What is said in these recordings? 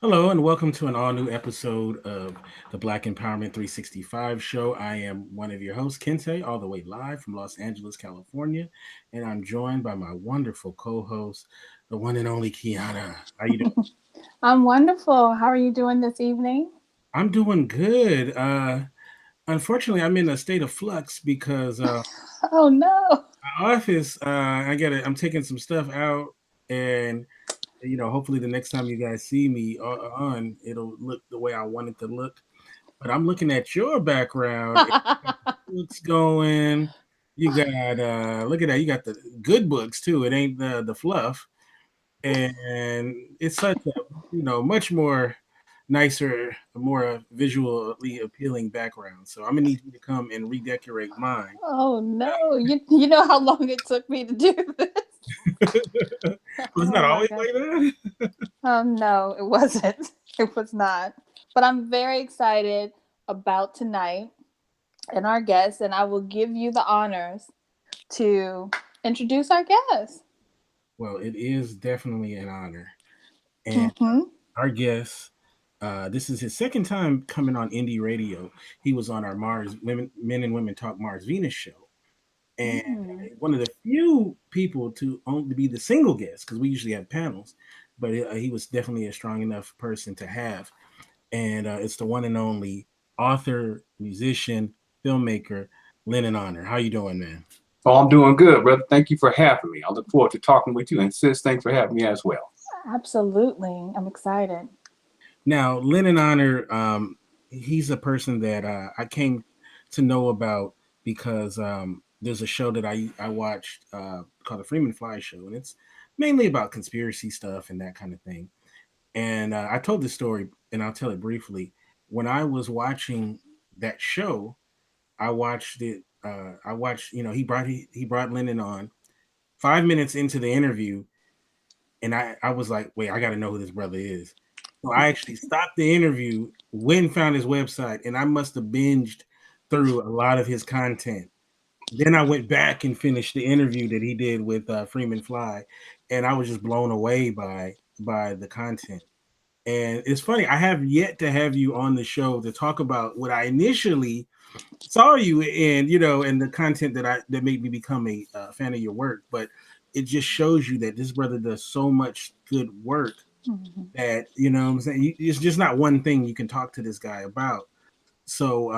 Hello, and welcome to an all new episode of the Black Empowerment 365 show. I am one of your hosts, Kinte, all the way live from Los Angeles, California, and I'm joined by my wonderful co host, the one and only Quianna. How you doing? I'm wonderful. How are you doing this evening? I'm doing good. Unfortunately, I'm in a state of flux because Oh no. my office, I'm taking some stuff out, and hopefully the next time you guys see me on, it'll look the way I want it to look. But I'm looking at your background. Books going. You got look at that. You got the good books too. It ain't the fluff, and it's such a much more nicer, more visually appealing background. So I'm gonna need you to come and redecorate mine. Oh no. You know how long it took me to do this? Well, it's Oh not my always gosh. like that. No, it wasn't. It was not. But I'm very excited about tonight and our guests, and I will give you the honors to introduce our guest. Well, it is definitely an honor, and Mm-hmm. our guest. This is his second time coming on indie radio. He was on our Mars Men and Women Talk Mars Venus show, and Mm. one of the few people to be the single guest because we usually have panels, but he was definitely a strong enough person to have. And it's the one and only author, musician, filmmaker, Lenon Honor. How you doing, man? Oh, I'm doing good, brother. Thank you for having me. I look forward to talking with you. And sis, thanks for having me as well. Absolutely. I'm excited. Now, Lenon Honor, he's a person that I came to know about because there's a show that I watched called the Freeman Fly Show, and it's mainly about conspiracy stuff and that kind of thing. And I told this story, and I'll tell it briefly. When I was watching that show, I watched it. I watched, he brought Lennon on 5 minutes into the interview, and I was like, wait, I got to know who this brother is. So I actually stopped the interview, went and found his website, and I must have binged through a lot of his content. Then I went back and finished the interview that he did with Freeman Fly, and I was just blown away by the content. And it's funny, I have yet to have you on the show to talk about what I initially saw you in, and the content that made me become a fan of your work. But it just shows you that this brother does so much good work Mhm. that what I'm saying. It's just not one thing you can talk to this guy about. So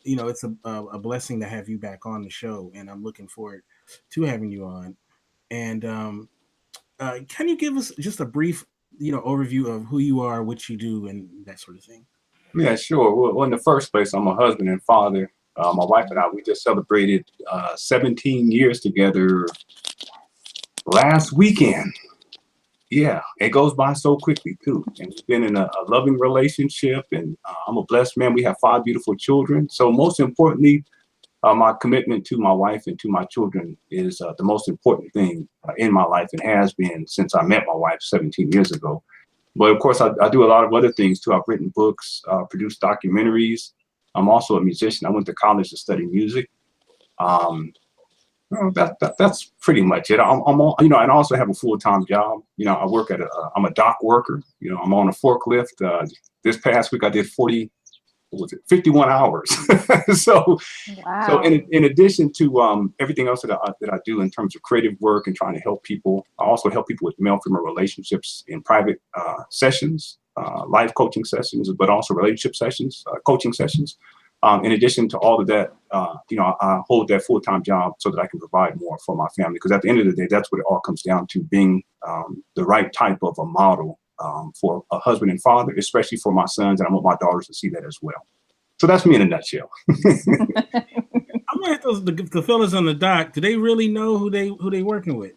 it's a blessing to have you back on the show, and I'm looking forward to having you on. And can you give us just a brief overview of who you are, what you do, and that sort of thing? Yeah, sure. Well, in the first place, I'm a husband and father. My wife and I, we just celebrated 17 years together last weekend. Yeah, it goes by so quickly too. And we've been in a loving relationship, and I'm a blessed man. We have 5 beautiful children. So most importantly, my commitment to my wife and to my children is the most important thing in my life, and has been since I met my wife 17 years ago. But of course, I do a lot of other things too. I've written books, produced documentaries. I'm also a musician. I went to college to study music. Um, well, that's pretty much it. I'm on, and I also have a full-time job. I work I'm a dock worker. I'm on a forklift. This past week I did 40, what was it, 51 hours. so so Wow. in addition to everything else that I do in terms of creative work and trying to help people, I also help people with male-female relationships in private sessions, life coaching sessions, but also relationship sessions, coaching sessions. In addition to all of that, I hold that full-time job so that I can provide more for my family. Because at the end of the day, that's what it all comes down to: being the right type of a model for a husband and father, especially for my sons, and I want my daughters to see that as well. So that's me in a nutshell. I'm gonna have the fellas on the dock. Do they really know who they working with?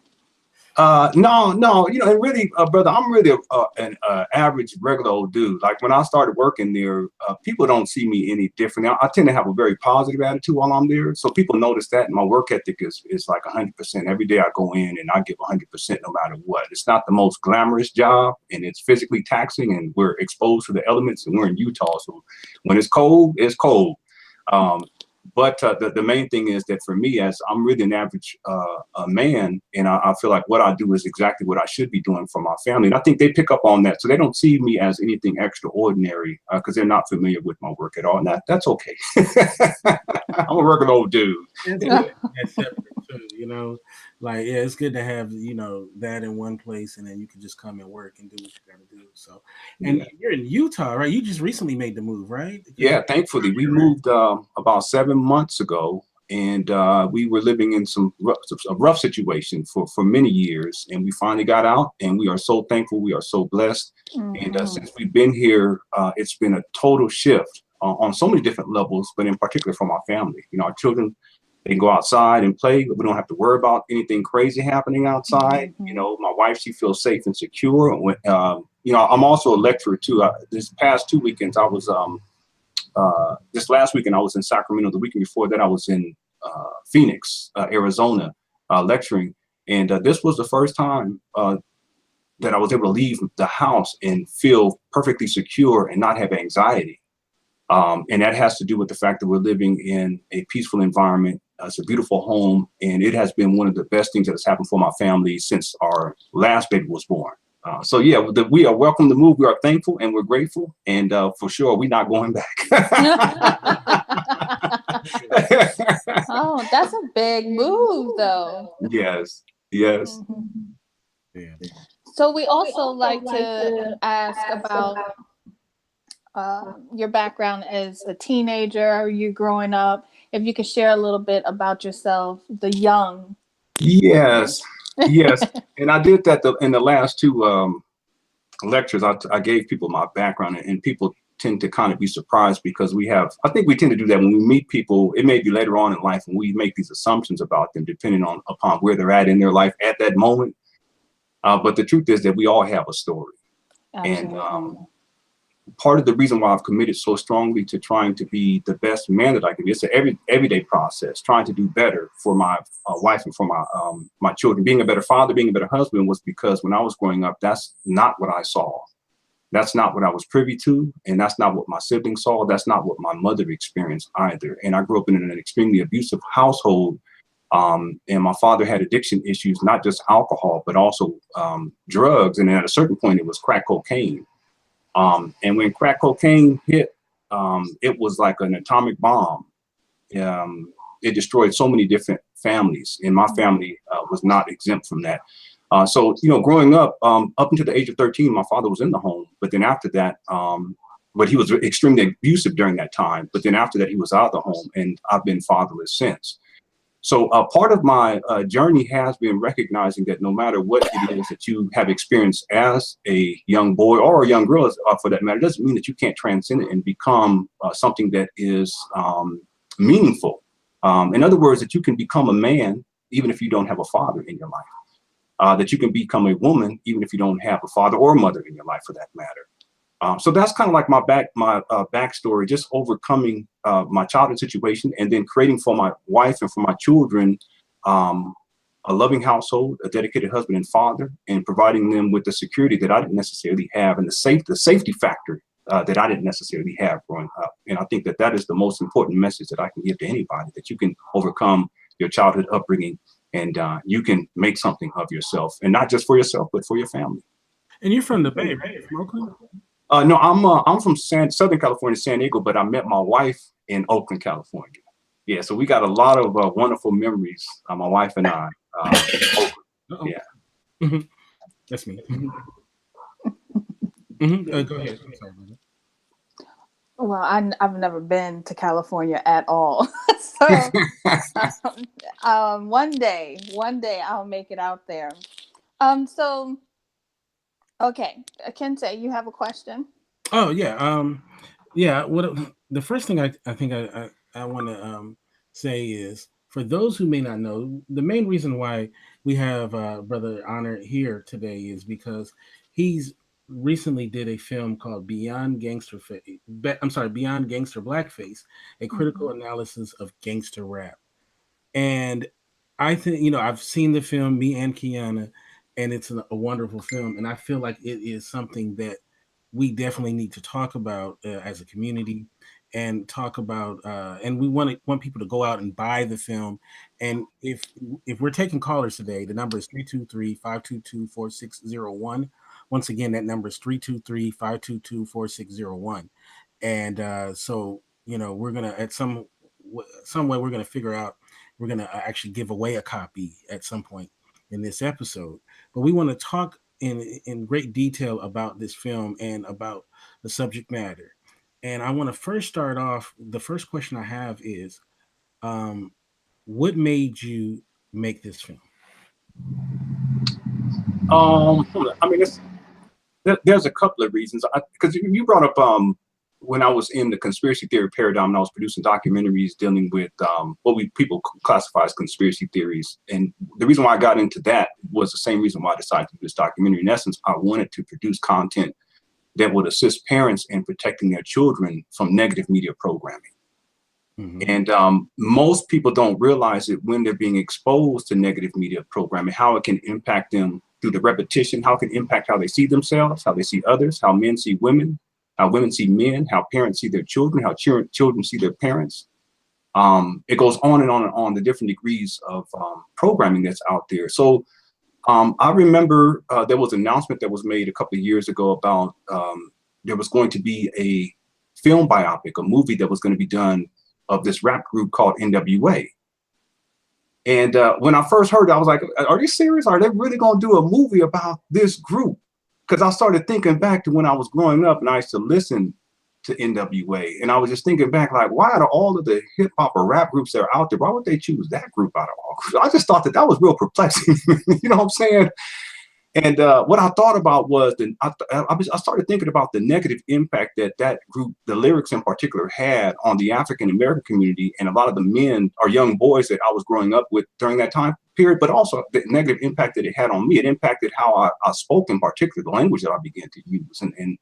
No, and really, brother, I'm really an average, regular old dude. Like when I started working there, people don't see me any different. I tend to have a very positive attitude while I'm there, so people notice that. And my work ethic is like 100%. Every day I go in and I give 100% no matter what. It's not the most glamorous job, and it's physically taxing, and we're exposed to the elements, and we're in Utah, so when it's cold, it's cold. Um, But the main thing is that for me, as I'm really an average a man, and I feel like what I do is exactly what I should be doing for my family. And I think they pick up on that. So they don't see me as anything extraordinary because they're not familiar with my work at all. And that's okay. I'm a regular old dude. It's good. That's separate too, you know. Like, yeah, it's good to have, you know, that in one place, and then you can just come and work and do what you got to do. So, and Yeah. you're in Utah, right? You just recently made the move, right? Yeah, thankfully, we moved about 7 months ago, and we were living in a rough situation for many years, and we finally got out, and we are so thankful. We are so blessed, and since we've been here, it's been a total shift on so many different levels, but in particular for my family. You know, our children, they can go outside and play, but we don't have to worry about anything crazy happening outside. You know, my wife, she feels safe and secure. You know, I'm also a lecturer too. This past 2 weekends, I was this last weekend I was in Sacramento. The weekend before that I was in Phoenix, Arizona, lecturing. And this was the first time that I was able to leave the house and feel perfectly secure and not have anxiety. And that has to do with the fact that we're living in a peaceful environment. It's a beautiful home, and it has been one of the best things that has happened for my family since our last baby was born. So yeah, we are welcome to move. We are thankful and we're grateful, and for sure, we're not going back. Oh, that's a big move, though. Yes, yes. Yeah. So we also like to ask about your background as a teenager, you growing up. If you could share a little bit about yourself, the young. Yes, yes. And I did that in the last two lectures. I gave people my background, and people tend to kind of be surprised because I think we tend to do that when we meet people. It may be later on in life and we make these assumptions about them depending upon where they're at in their life at that moment. But the truth is that we all have a story. Absolutely. And part of the reason why I've committed so strongly to trying to be the best man that I can be, it's an everyday process, trying to do better for my wife and for my children. Being a better father, being a better husband was because when I was growing up, that's not what I saw. That's not what I was privy to. And that's not what my siblings saw. That's not what my mother experienced either. And I grew up in an extremely abusive household. And my father had addiction issues, not just alcohol, but also drugs. And at a certain point, it was crack cocaine. And when crack cocaine hit, it was like an atomic bomb. It destroyed so many different families, and my family was not exempt from that. So, you know, growing up until the age of 13, my father was in the home. But then after that, but he was extremely abusive during that time. But then after that, he was out of the home, and I've been fatherless since. So part of my journey has been recognizing that no matter what it is that you have experienced as a young boy or a young girl, for that matter, doesn't mean that you can't transcend it and become something that is meaningful. In other words, that you can become a man even if you don't have a father in your life. That you can become a woman even if you don't have a father or mother in your life, for that matter. So that's kind of like my backstory, just overcoming my childhood situation and then creating for my wife and for my children a loving household, a dedicated husband and father, and providing them with the security that I didn't necessarily have and the safety factor that I didn't necessarily have growing up. And I think that that is the most important message that I can give to anybody, that you can overcome your childhood upbringing and you can make something of yourself, and not just for yourself, but for your family. And you're from the Bay, right? From Oakland? No, I'm from Southern California, San Diego, but I met my wife in Oakland, California. Yeah, so we got a lot of wonderful memories, my wife and I. Oakland. Yeah. Mm-hmm. That's me. Go ahead. I'm sorry. Well, I've never been to California at all. So one day I'll make it out there. So okay, Kinte, you have a question? Oh yeah. Yeah. What the first thing I think I want to say is, for those who may not know, the main reason why we have Brother Honor here today is because he's recently did a film called Beyond Gangster Blackface, a critical analysis of gangster rap. And I think, you know, I've seen the film, me and Quianna, and it's a wonderful film. And I feel like it is something that we definitely need to talk about as a community. and talk about and we want people to go out and buy the film. And if we're taking callers today, the number is 323-522-4601. Once again, that number is 323-522-4601. And so we're gonna at some way we're gonna figure out, we're gonna actually give away a copy at some point in this episode. But we want to talk in great detail about this film and about the subject matter. And I want to first start off. The first question I have is, what made you make this film? I mean, there's a couple of reasons. Because you brought up when I was in the conspiracy theory paradigm, and I was producing documentaries dealing with what people classify as conspiracy theories. And the reason why I got into that was the same reason why I decided to do this documentary. In essence, I wanted to produce content that would assist parents in protecting their children from negative media programming. Mm-hmm. And most people don't realize it when they're being exposed to negative media programming, how it can impact them through the repetition, how it can impact how they see themselves, how they see others, how men see women, how women see men, how parents see their children, how children see their parents. It goes on and on and on, the different degrees of programming that's out there. So I remember there was an announcement that was made a couple of years ago about there was going to be a film biopic, a movie that was going to be done of this rap group called NWA. And when I first heard it, I was like, are they serious? Are they really going to do a movie about this group? Because I started thinking back to when I was growing up and I used to listen to NWA. And I was just thinking back, like, why out of all of the hip hop or rap groups that are out there, why would they choose that group out of all groups? I just thought that was real perplexing. You know what I'm saying? And what I thought about was I started thinking about the negative impact that group, the lyrics in particular, had on the African American community and a lot of the men or young boys that I was growing up with during that time period, but also the negative impact that it had on me. It impacted how I spoke, in particular, the language that I began to use, and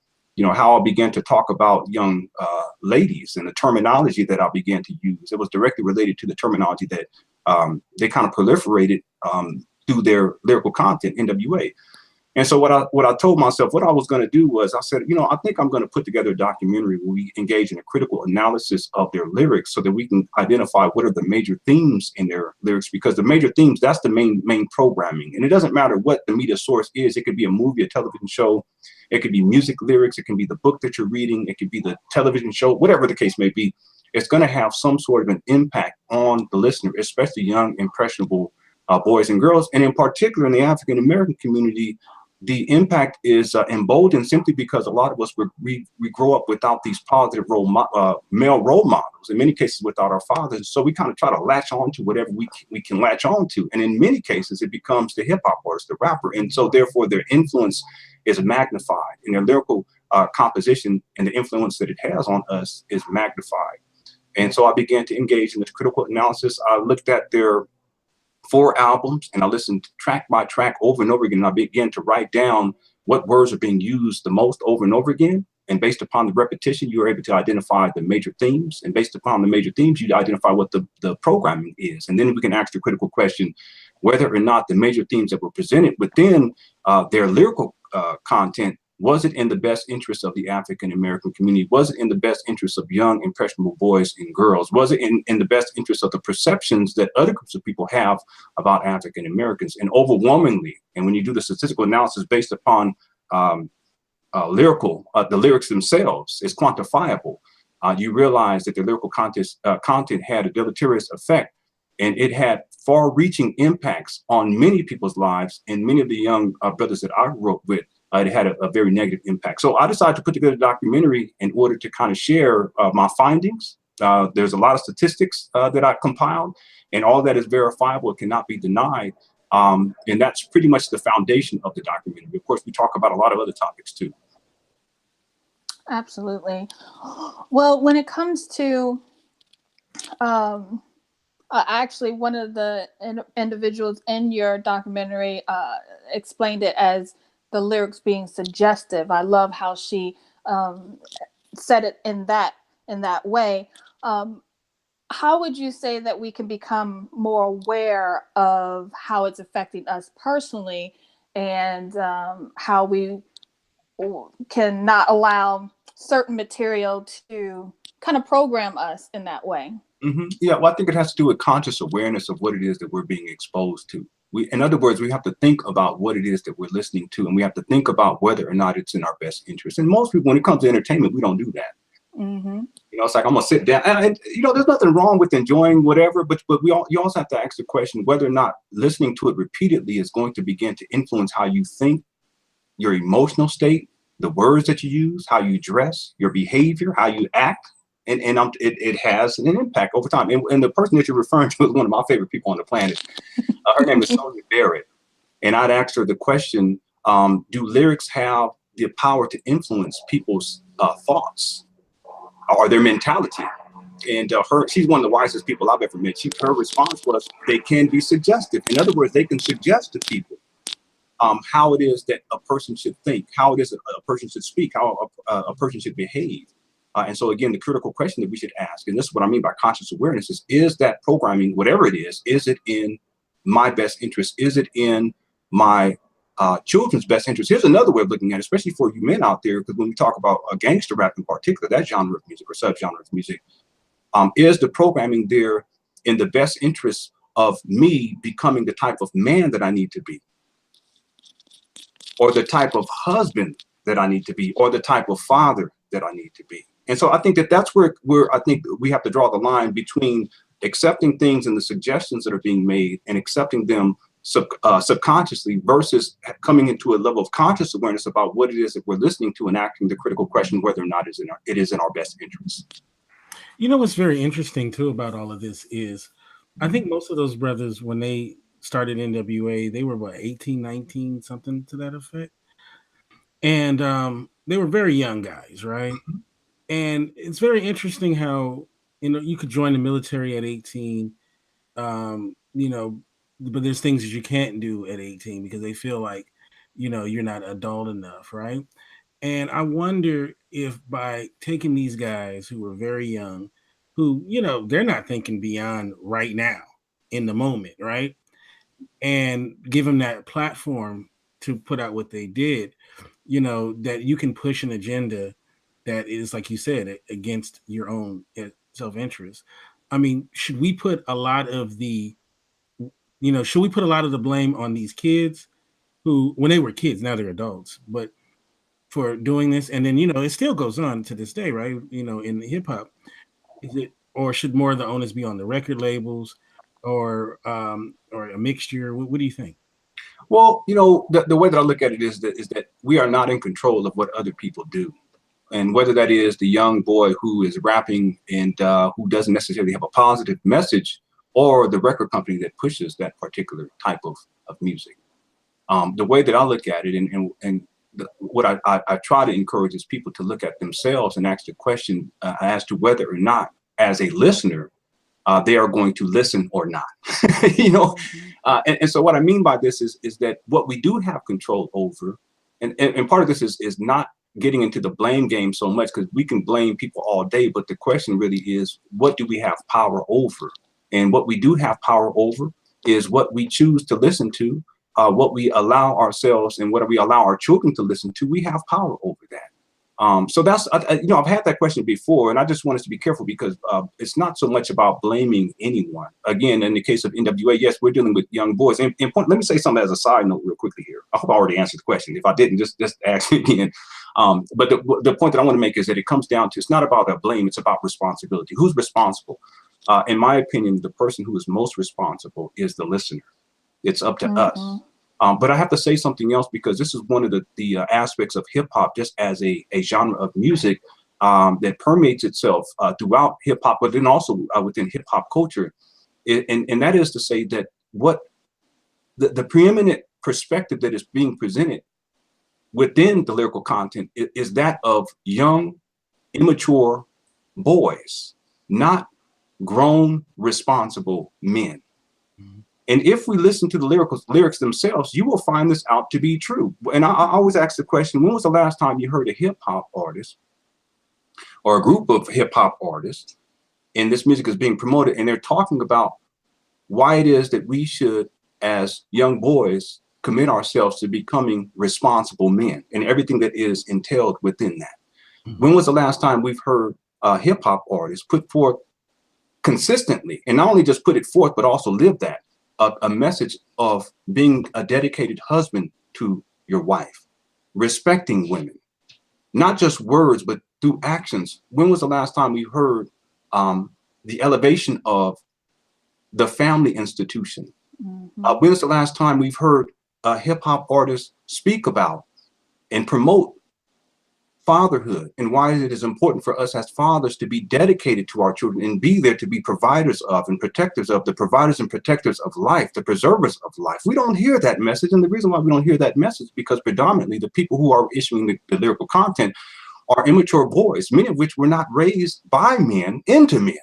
how I began to talk about young ladies and the terminology that I began to use. It was directly related to the terminology that they kind of proliferated through their lyrical content, NWA. And so what I told myself, what I was going to do was, I said, I think I'm going to put together a documentary where we engage in a critical analysis of their lyrics so that we can identify what are the major themes in their lyrics, because the major themes, that's the main programming. And it doesn't matter what the media source is. It could be a movie, a television show. It could be music lyrics. It can be the book that you're reading. It could be the television show, whatever the case may be. It's going to have some sort of an impact on the listener, especially young, impressionable boys and girls. And in particular, in the African American community, the impact is emboldened simply because a lot of us, we grow up without these positive male role models, in many cases without our fathers. So we kind of try to latch on to whatever we can latch on to. And in many cases, it becomes the hip hop artist, the rapper. And so therefore their influence is magnified, and their lyrical composition and the influence that it has on us is magnified. And so I began to engage in this critical analysis. I looked at their 4 albums and I listened track by track over and over again. And I began to write down what words are being used the most over and over again. And based upon the repetition, you are able to identify the major themes. And based upon the major themes, you identify what the programming is. And then we can ask the critical question, whether or not the major themes that were presented within their lyrical content, was it in the best interest of the African American community? Was it in the best interest of young, impressionable boys and girls? Was it in the best interest of the perceptions that other groups of people have about African Americans? And overwhelmingly, and when you do the statistical analysis based upon the lyrics themselves, is quantifiable. You realize that the lyrical content had a deleterious effect, and it had far-reaching impacts on many people's lives, and many of the young brothers that I grew up with. It had a very negative impact. So I decided to put together a documentary in order to kind of share my findings. There's a lot of statistics that I compiled, and all that is verifiable. It cannot be denied. And that's pretty much the foundation of the documentary. Of course, we talk about a lot of other topics too. Absolutely. Well, when it comes to actually, one of the individuals in your documentary explained it as the lyrics being suggestive. I love how she said it in that way. How would you say that we can become more aware of how it's affecting us personally, and how we can not allow certain material to kind of program us in that way. Yeah, well, I think it has to do with conscious awareness of what it is that we're being exposed to. In other words, we have to think about what it is that we're listening to, and we have to think about whether or not it's in our best interest. And most people, when it comes to entertainment, we don't do that. You know, it's like, I'm gonna sit down, and you know, there's nothing wrong with enjoying whatever, but you also have to ask the question whether or not listening to it repeatedly is going to begin to influence how you think, your emotional state, the words that you use, how you dress, your behavior, how you act. And it has an impact over time. And the person that you're referring to is one of my favorite people on the planet. Her name is Sonia Barrett. And I'd asked her the question, do lyrics have the power to influence people's thoughts or their mentality? And she's one of the wisest people I've ever met. Her response was, they can be suggestive. In other words, they can suggest to people how it is that a person should think, how it is a person should speak, how a person should behave. And so again, the critical question that we should ask, and this is what I mean by conscious awareness, is that programming, whatever it is it in my best interest? Is it in my children's best interest? Here's another way of looking at it, especially for you men out there, because when we talk about gangster rap in particular, that genre of music or subgenre of music, is the programming there in the best interest of me becoming the type of man that I need to be, or the type of husband that I need to be, or the type of father that I need to be? And so I think that's where I think we have to draw the line between accepting things and the suggestions that are being made and accepting them subconsciously versus coming into a level of conscious awareness about what it is that we're listening to and asking the critical question whether or not it is in our best interest. You know what's very interesting too about all of this is I think most of those brothers, when they started NWA, they were what, 18, 19, something to that effect. And they were very young guys, right? And it's very interesting how, you know, you could join the military at 18, you know, but there's things that you can't do at 18 because they feel like, you know, you're not adult enough, right? And I wonder if by taking these guys who were very young, who, you know, they're not thinking beyond right now in the moment, right? And give them that platform to put out what they did, you know, that you can push an agenda that is, like you said, against your own self-interest. I mean, should we put a lot of the blame on these kids who, when they were kids, now they're adults, but for doing this? And then, you know, it still goes on to this day, right? You know, in hip hop, or should more of the onus be on the record labels or a mixture? What do you think? Well, you know, the way that I look at it is that we are not in control of what other people do. And whether that is the young boy who is rapping and who doesn't necessarily have a positive message, or the record company that pushes that particular type of music. The way that I look at it and what I try to encourage is people to look at themselves and ask the question as to whether or not, as a listener, they are going to listen or not. You know, and so what I mean by this is that what we do have control over, and part of this is not getting into the blame game so much, because we can blame people all day, but the question really is, what do we have power over? And what we do have power over is what we choose to listen to, what we allow ourselves and what we allow our children to listen to. We have power over that. So that's, you know, I've had that question before, and I just want us to be careful because it's not so much about blaming anyone. Again, in the case of NWA, yes, we're dealing with young boys. And let me say something as a side note real quickly here. I hope I already answered the question. If I didn't, just ask me again. But the point that I want to make is that it comes down to, it's not about a blame, it's about responsibility. Who's responsible? In my opinion, the person who is most responsible is the listener. It's up to us. But I have to say something else, because this is one of the aspects of hip hop, just as a genre of music that permeates itself throughout hip hop, but then also within hip hop culture. And that is to say that what the preeminent perspective that is being presented within the lyrical content is that of young, immature boys, not grown, responsible men. And if we listen to the lyrics themselves, you will find this out to be true. And I always ask the question, when was the last time you heard a hip hop artist or a group of hip hop artists, and this music is being promoted, and they're talking about why it is that we should, as young boys, commit ourselves to becoming responsible men and everything that is entailed within that? When was the last time we've heard hip hop artists put forth consistently, and not only just put it forth, but also live that a message of being a dedicated husband to your wife, respecting women, not just words, but through actions. When was the last time we heard the elevation of the family institution? When was the last time we've heard hip hop artists speak about and promote fatherhood, and why it is important for us as fathers to be dedicated to our children and be there to be providers of and protectors of, the providers and protectors of life, the preservers of life? We don't hear that message. And the reason why we don't hear that message is because predominantly the people who are issuing the lyrical content are immature boys, many of which were not raised by men into men.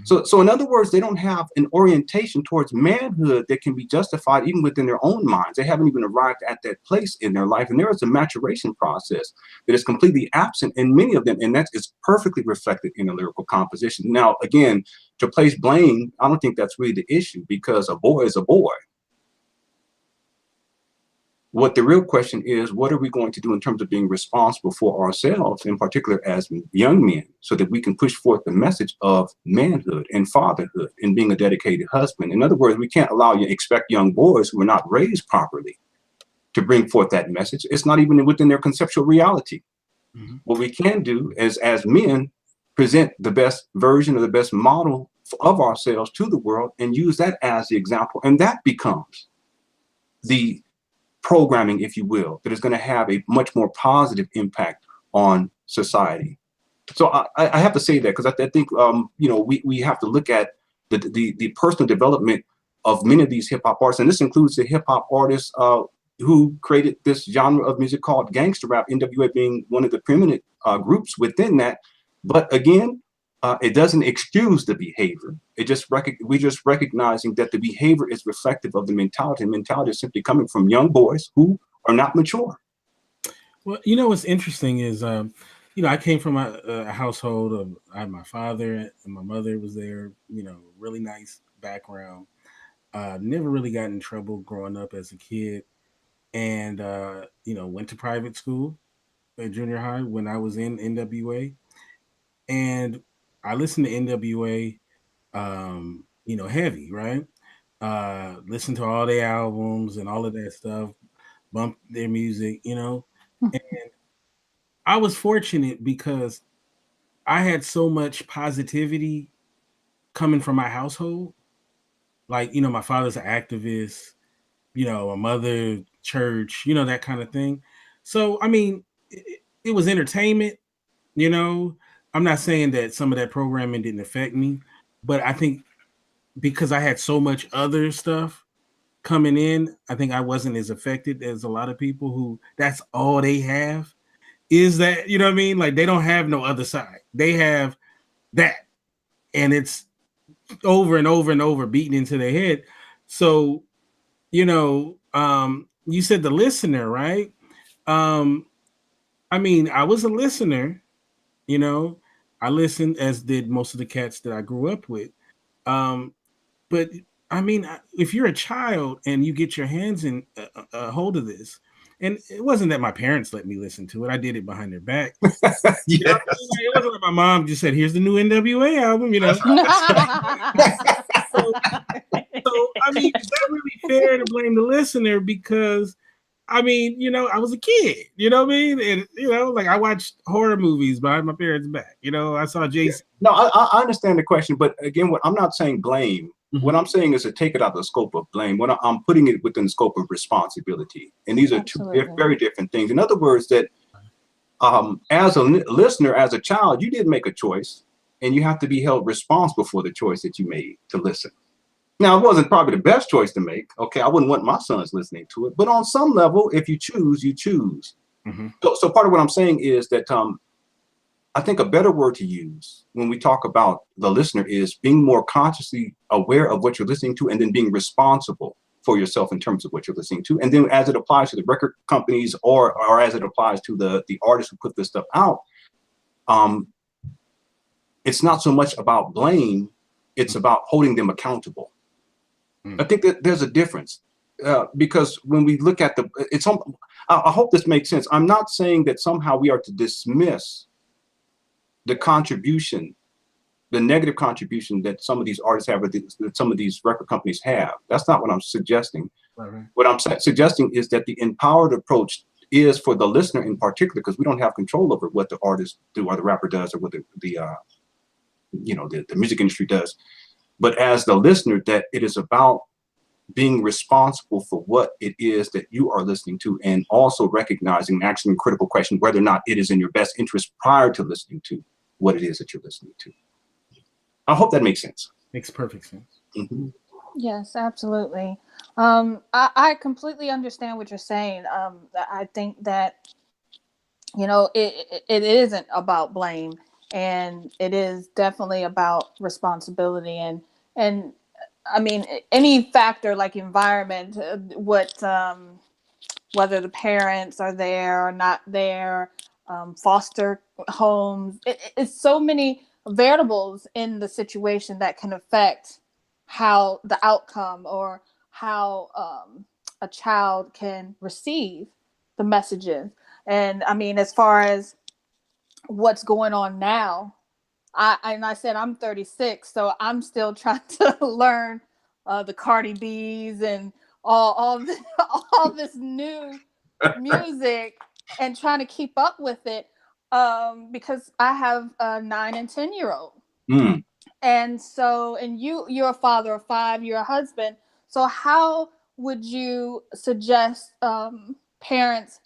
So in other words, they don't have an orientation towards manhood that can be justified even within their own minds. They haven't even arrived at that place in their life. And there is a maturation process that is completely absent in many of them. And that is perfectly reflected in the lyrical composition. Now, again, to place blame, I don't think that's really the issue, because a boy is a boy. What the real question is, what are we going to do in terms of being responsible for ourselves, in particular as young men, so that we can push forth the message of manhood and fatherhood and being a dedicated husband? In other words, we can't expect young boys who are not raised properly to bring forth that message. It's not even within their conceptual reality. What we can do is, as men, present the best version or the best model of ourselves to the world and use that as the example. And that becomes the programming, if you will, that is going to have a much more positive impact on society. So I have to say that because I think we have to look at the personal development of many of these hip hop artists, and this includes the hip hop artists who created this genre of music called gangster rap, NWA being one of the preeminent groups within that. But again, it doesn't excuse the behavior. We're just recognizing that the behavior is reflective of the mentality. And mentality is simply coming from young boys who are not mature. Well, what's interesting is, I came from a household of, I had my father and my mother was there, really nice background. Never really got in trouble growing up as a kid. And, went to private school at junior high when I was in NWA. And I listened to NWA, heavy, right? Listened to all their albums and all of that stuff, bumped their music, and I was fortunate because I had so much positivity coming from my household. Like, my father's an activist, my mother, church, that kind of thing. So, I mean, it was entertainment, I'm not saying that some of that programming didn't affect me, but I think because I had so much other stuff coming in, I think I wasn't as affected as a lot of people who that's all they have is that, what I mean? Like they don't have no other side. They have that. And it's over and over and over beaten into their head. So, you said the listener, right? I mean, I was a listener. I listened, as did most of the cats that I grew up with. But I mean, if you're a child and you get your hands in a hold of this, and it wasn't that my parents let me listen to it, I did it behind their back. It wasn't like my mom just said, "Here's the new NWA album," So I mean, is that really fair to blame the listener? Because I mean, I was a kid, you know what I mean? And, like I watched horror movies behind my parents' back. I saw Jason. No, I understand the question, but again, I'm not saying blame. Mm-hmm. What I'm saying is to take it out of the scope of blame. When I'm putting it within the scope of responsibility. And these are two very different things. In other words, that as a listener, as a child, you did make a choice and you have to be held responsible for the choice that you made to listen. Now, it wasn't probably the best choice to make. Okay, I wouldn't want my sons listening to it. But on some level, if you choose, you choose. Mm-hmm. So part of what I'm saying is that I think a better word to use when we talk about the listener is being more consciously aware of what you're listening to and then being responsible for yourself in terms of what you're listening to. And then as it applies to the record companies or as it applies to the artists who put this stuff out, it's not so much about blame. It's about holding them accountable. I think that there's a difference because when we look at I hope this makes sense. I'm not saying that somehow we are to dismiss the contribution, the negative contribution that some of these artists have, or that some of these record companies have. That's not what I'm suggesting. Right. What I'm suggesting is that the empowered approach is for the listener in particular, because we don't have control over what the artist do or the rapper does or what the music industry does. But as the listener, that it is about being responsible for what it is that you are listening to, and also recognizing and asking a critical question whether or not it is in your best interest prior to listening to what it is that you're listening to. I hope that makes sense. Makes perfect sense. Mm-hmm. Yes, absolutely. I completely understand what you're saying. I think that, it isn't about blame, and it is definitely about responsibility. And I mean, any factor like environment, whether the parents are there or not there, foster homes, it's so many variables in the situation that can affect how the outcome or how a child can receive the messages. And I mean, as far as what's going on now, I said I'm 36, so I'm still trying to learn the Cardi B's and all this new music, and trying to keep up with it, because I have a 9 and 10-year-old. Mm. And so, and you're a father of 5, you're a husband. So how would you suggest parents,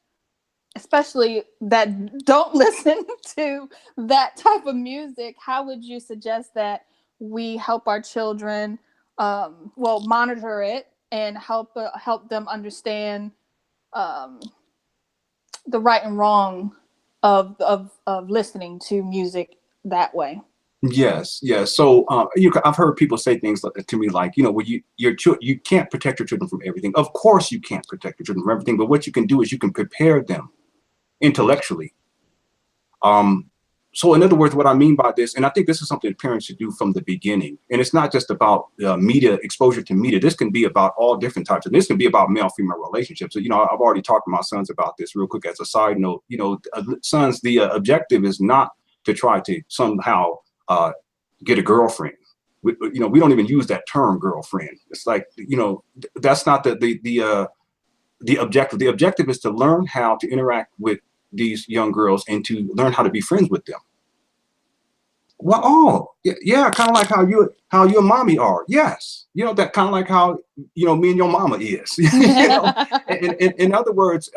especially that don't listen to that type of music, how would you suggest that we help our children, monitor it and help them understand the right and wrong of listening to music that way? Yes. So I've heard people say things to me like, you can't protect your children from everything. Of course you can't protect your children from everything, but what you can do is you can prepare them intellectually. So in other words, what I mean by this, and I think this is something parents should do from the beginning, and it's not just about media, exposure to media. This can be about all different types, and this can be about male-female relationships. So, I've already talked to my sons about this real quick as a side note. Sons, the objective is not to try to somehow get a girlfriend. We don't even use that term girlfriend. It's like, that's not the objective. The objective is to learn how to interact with these young girls and to learn how to be friends with them. Well, yeah, kind of like how you and mommy are. Yes, that kind of like how me and your mama is. In other words,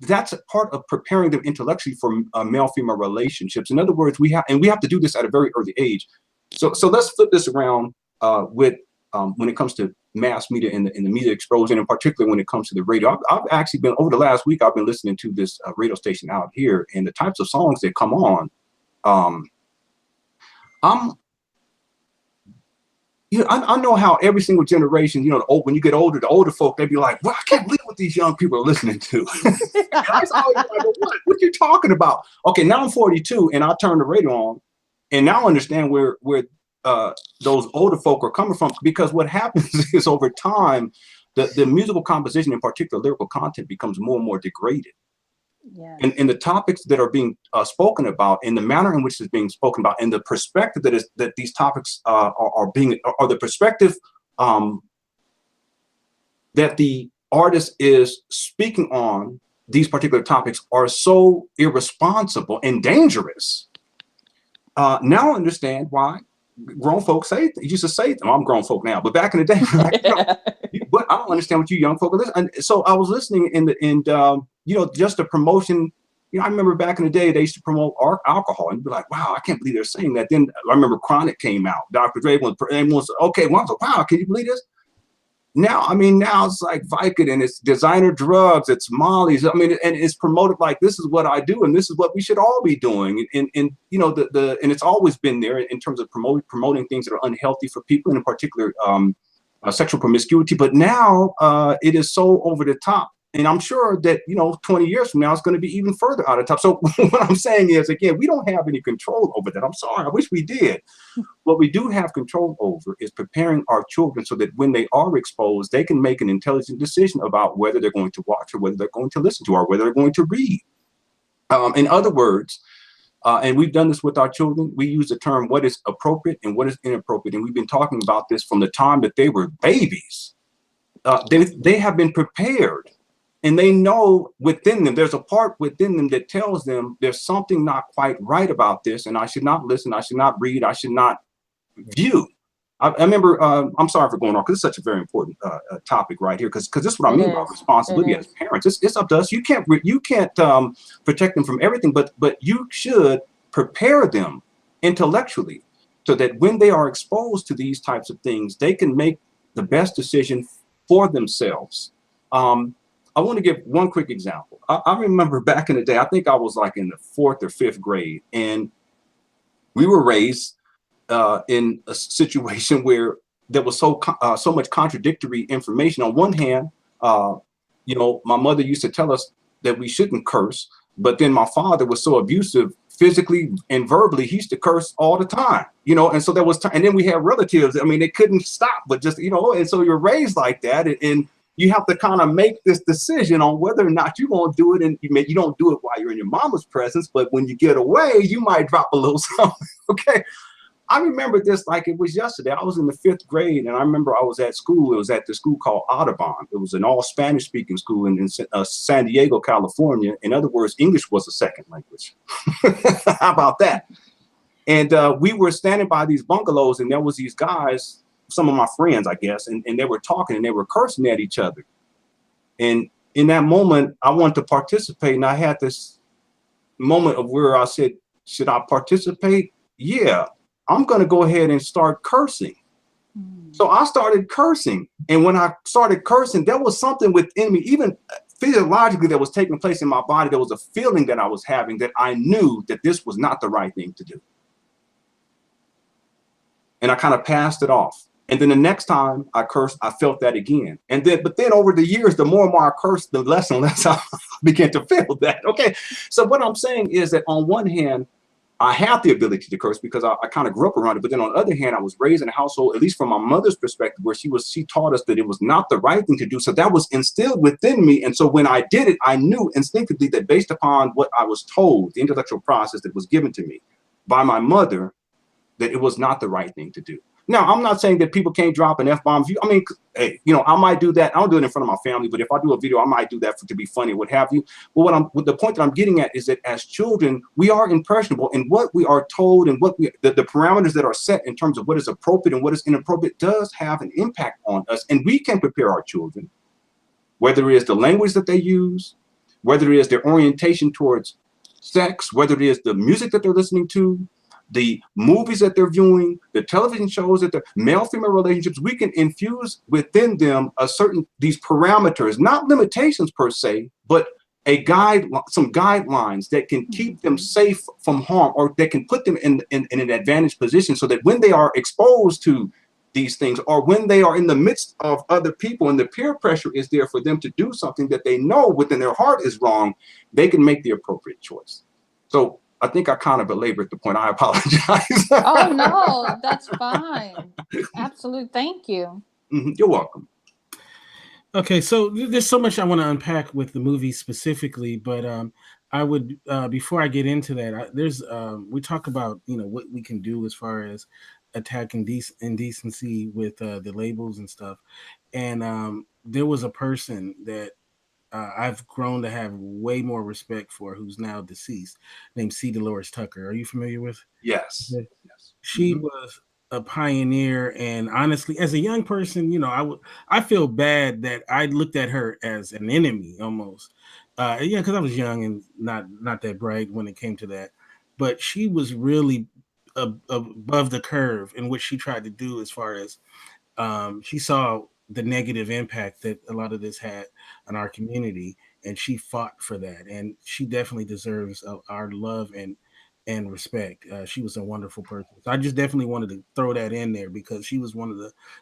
that's a part of preparing them intellectually for male-female relationships. In other words, we have to do this at a very early age. So let's flip this around with when it comes to mass media and the media exposure, and in particular when it comes to the radio. I've actually been, over the last week, I've been listening to this radio station out here, and the types of songs that come on. I know how every single generation, when you get older, the older folk, they be like, well, I can't believe what these young people are listening to. I was always like, well, what are you talking about? Okay, now I'm 42 and I turn the radio on, and now I understand where those older folk are coming from, because what happens is over time, the musical composition, in particular lyrical content, becomes more and more degraded. Yeah. And the topics that are being spoken about, and the manner in which it's being spoken about, and the perspective that these topics are the perspective that the artist is speaking on these particular topics are so irresponsible and dangerous. Now I understand why grown folks say, used to say them. I'm grown folk now, but back in the day, but I don't understand what you young folk are listening. And so I was listening just the promotion. I remember back in the day, they used to promote alcohol, and be like, wow, I can't believe they're saying that. Then I remember Chronic came out. Dr. Dre was okay. Well, I was like, wow, can you believe this? Now it's like Vicodin, it's designer drugs, it's Molly's. And it's promoted like this is what I do, and this is what we should all be doing. And it's always been there in terms of promoting things that are unhealthy for people, and in particular sexual promiscuity. But now it is so over the top. And I'm sure that, 20 years from now, it's going to be even further out of top. So what I'm saying is, again, we don't have any control over that. I'm sorry. I wish we did. What we do have control over is preparing our children so that when they are exposed, they can make an intelligent decision about whether they're going to watch, or whether they're going to listen to, or whether they're going to read. In other words, And we've done this with our children. We use the term what is appropriate and what is inappropriate. And we've been talking about this from the time that they were babies. They have been prepared, and they know within them, there's a part within them that tells them there's something not quite right about this, and I should not listen, I should not read, I should not view. I remember, I'm sorry for going on, because it's such a very important topic right here, because this is what I mean about responsibility as parents. It's up to us. You can't protect them from everything, but you should prepare them intellectually so that when they are exposed to these types of things, they can make the best decision for themselves. I want to give one quick example. I remember back in the day, I think I was like in the 4th or 5th grade, and we were raised in a situation where there was so much contradictory information. On one hand, you know, my mother used to tell us that we shouldn't curse, but then my father was so abusive physically and verbally, he used to curse all the time, you know. And so there was and then we had relatives, I mean, they couldn't stop, but just, you know, and so you're raised like that, and you have to kind of make this decision on whether or not you're going to do it. And you don't do it while you're in your mama's presence, but when you get away, you might drop a little something. Okay. I remember this like it was yesterday. I was in the 5th grade, and I remember I was at school. It was at the school called Audubon. It was an all Spanish speaking school in San Diego, California. In other words, English was a second language. How about that? And we were standing by these bungalows, and there was these guys, some of my friends, I guess, and they were talking and they were cursing at each other. And in that moment, I wanted to participate, and I had this moment of where I said, should I participate? Yeah. I'm going to go ahead and start cursing. So I started cursing. And when I started cursing, there was something within me, even physiologically, that was taking place in my body. There was a feeling that I was having that I knew that this was not the right thing to do. And I kind of passed it off. And then the next time I cursed, I felt that again. But then over the years, the more and more I cursed, the less and less I began to feel that. Okay. So what I'm saying is that on one hand, I have the ability to curse because I kind of grew up around it. But then on the other hand, I was raised in a household, at least from my mother's perspective, where she taught us that it was not the right thing to do. So that was instilled within me. And so when I did it, I knew instinctively that based upon what I was told, the intellectual process that was given to me by my mother, that it was not the right thing to do. Now, I'm not saying that people can't drop an F-bomb. I mean, hey, you know, I might do that. I don't do it in front of my family, but if I do a video, I might do that to be funny, what have you. But the point that I'm getting at is that as children, we are impressionable, and what we are told and the parameters that are set in terms of what is appropriate and what is inappropriate does have an impact on us. And we can prepare our children, whether it is the language that they use, whether it is their orientation towards sex, whether it is the music that they're listening to, the movies that they're viewing, the television shows that the male-female relationships, we can infuse within them these parameters, not limitations per se, but some guidelines that can keep them safe from harm, or that can put them in an advantaged position so that when they are exposed to these things, or when they are in the midst of other people and the peer pressure is there for them to do something that they know within their heart is wrong, they can make the appropriate choice. So I think I kind of belabored the point. I apologize. Oh, no, that's fine. Absolutely. Thank you. You're welcome. Okay, so there's so much I want to unpack with the movie specifically, but I would before I get into that, we talk about, you know, what we can do as far as attacking indecency with the labels and stuff, and there was a person that I've grown to have way more respect for, who's now deceased, named C. Dolores Tucker. Are you familiar with? Yes. She was a pioneer, and honestly, as a young person, you know, I feel bad that I looked at her as an enemy almost. Yeah, because I was young and not that bright when it came to that. But she was really above the curve in what she tried to do, as far as she saw the negative impact that a lot of this had on our community, and she fought for that. And she definitely deserves our love and respect. She was a wonderful person. So I just definitely wanted to throw that in there, because she was one of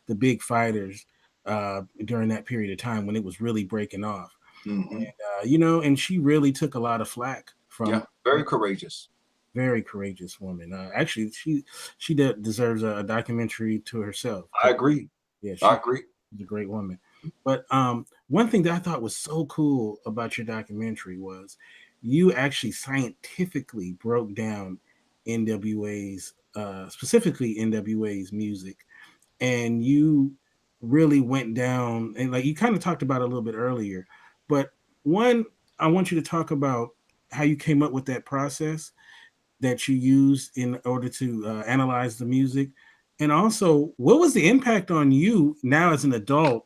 the big fighters during that period of time when it was really breaking off. And, you know, and she really took a lot of flack from. Very courageous. Very courageous woman. Actually, she deserves a documentary to herself. I agree. Yeah, I agree. She's a great woman. But one thing that I thought was so cool about your documentary was you actually scientifically broke down NWA's, specifically NWA's music, and you really went down, and like you kind of talked about it a little bit earlier, but one, I want you to talk about how you came up with that process that you used in order to analyze the music, and also what was the impact on you now as an adult,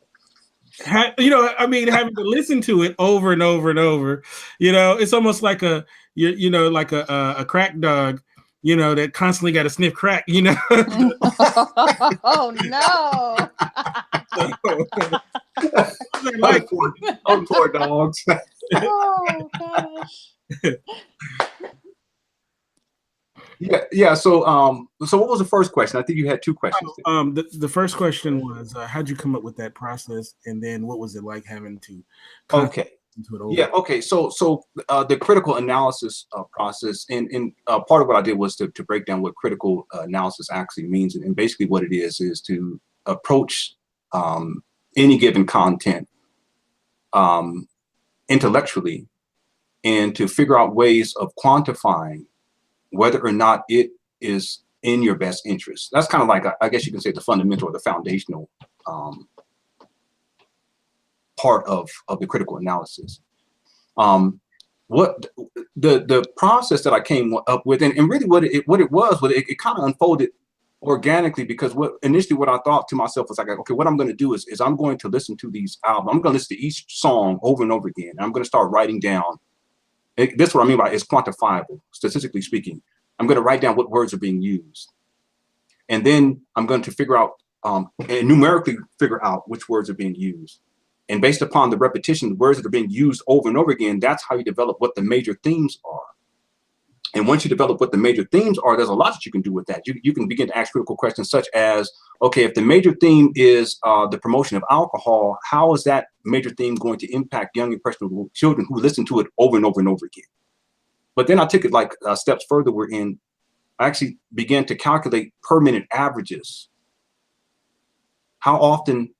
I mean, having to listen to it over and over and over. It's almost like like a crack dog, that constantly got to sniff crack. Oh no! Like, poor dogs. Oh gosh. Yeah. So what was the first question? I think you had two questions. The first question was, how'd you come up with that process, and then what was it like having to? Okay. Yeah. Okay. So the critical analysis process, and part of what I did was to break down what critical analysis actually means, and basically what it is to approach any given content intellectually, and to figure out ways of quantifying whether or not it is in your best interest. That's kind of like, I guess you can say, the fundamental or the foundational part of the critical analysis. What the process that I came up with, and really what it was, it kind of unfolded organically, because initially what I thought to myself was like, okay, what I'm going to do is I'm going to listen to these albums. I'm going to listen to each song over and over again. And I'm going to start writing down. This is what I mean by it's quantifiable, statistically speaking. I'm going to write down what words are being used. And then I'm going to figure out, and numerically figure out which words are being used. And based upon the repetition, the words that are being used over and over again, that's how you develop what the major themes are. And once you develop what the major themes are, there's a lot that you can do with that. You can begin to ask critical questions such as, okay, if the major theme is the promotion of alcohol, how is that major theme going to impact young impressionable children who listen to it over and over and over again? But then I took it like steps further, wherein I actually began to calculate per minute averages. How often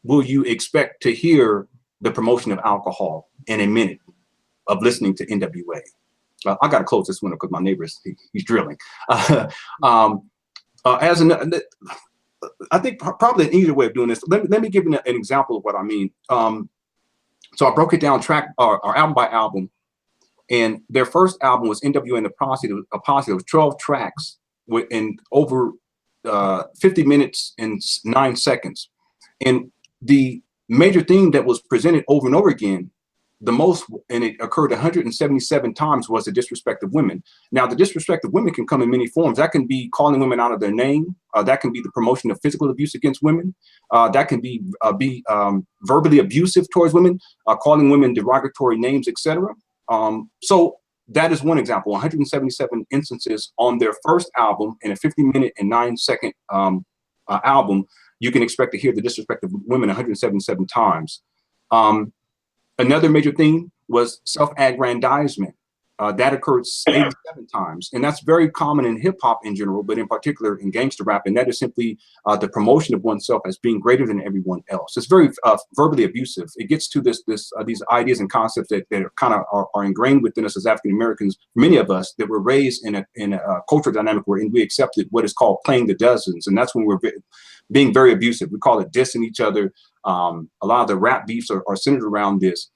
will you expect to hear the promotion of alcohol in a minute of listening to NWA? I got to close this window because my neighbor he's drilling. I think probably an easier way of doing this. Let me give you an example of what I mean. So I broke it down track or album by album, and their first album was NWA and the Posse. A posse of 12 tracks in over 50 minutes and 9 seconds, and the major theme that was presented over and over again, the most, and it occurred 177 times, was the disrespect of women. Now, the disrespect of women can come in many forms. That can be calling women out of their name. That can be the promotion of physical abuse against women. That can be verbally abusive towards women, calling women derogatory names, etc. So that is one example. 177 instances on their first album, in a 50-minute and 9-second album. You can expect to hear the disrespect of women 177 times. Another major theme was self-aggrandizement. That occurred 87 times. And that's very common in hip hop in general, but in particular in gangster rap. And that is simply the promotion of oneself as being greater than everyone else. It's very verbally abusive. It gets to these ideas and concepts that kind of are ingrained within us as African Americans, many of us that were raised in a cultural dynamic wherein we accepted what is called playing the dozens. And that's when we're being very abusive. We call it dissing each other. A lot of the rap beefs are centered around this.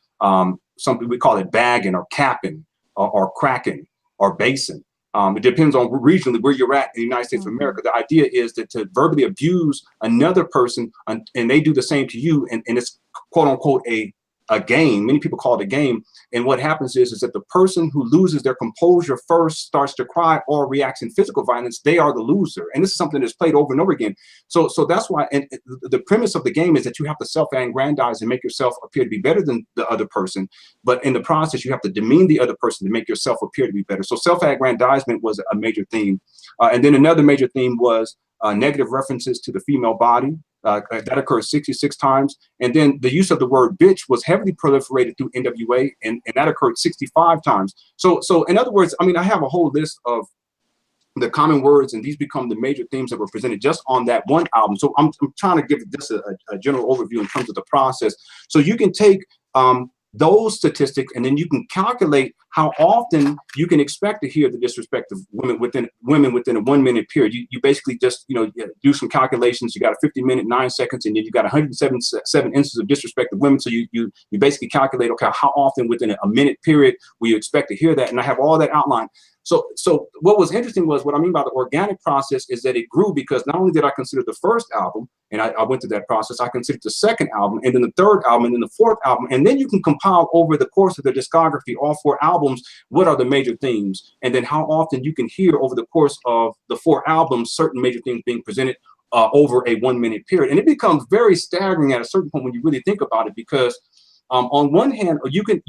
Something we call it bagging or capping or cracking or basing. It depends on regionally where you're at in the United States of America. The idea is that to verbally abuse another person and they do the same to you, and it's quote unquote a game. Many people call it a game. And what happens is that the person who loses their composure first starts to cry or reacts in physical violence. They are the loser. And this is something that's played over and over again. So that's why, and the premise of the game is that you have to self-aggrandize and make yourself appear to be better than the other person. But in the process, you have to demean the other person to make yourself appear to be better. So self-aggrandizement was a major theme. And then another major theme was negative references to the female body. That occurred 66 times. And then the use of the word bitch was heavily proliferated through NWA, and that occurred 65 times. So in other words, I mean, I have a whole list of the common words, and these become the major themes that were presented just on that one album. So I'm trying to give just a general overview in terms of the process. So you can take those statistics, and then you can calculate how often you can expect to hear the disrespect of women within a 1 minute period. You basically just, you know, do some calculations. You got a 50 minute, 9 seconds, and then you got 107 instances of disrespect of women. So you basically calculate, okay, how often within a minute period will you expect to hear that? And I have all that outlined. So what was interesting was, what I mean by the organic process is that it grew because not only did I consider the first album, and I went through that process, I considered the second album, and then the third album, and then the fourth album, and then you can compile over the course of the discography, all 4 albums, what are the major themes, and then how often you can hear over the course of the 4 albums certain major themes being presented over a 1 minute period. And it becomes very staggering at a certain point when you really think about it, because on one hand, you can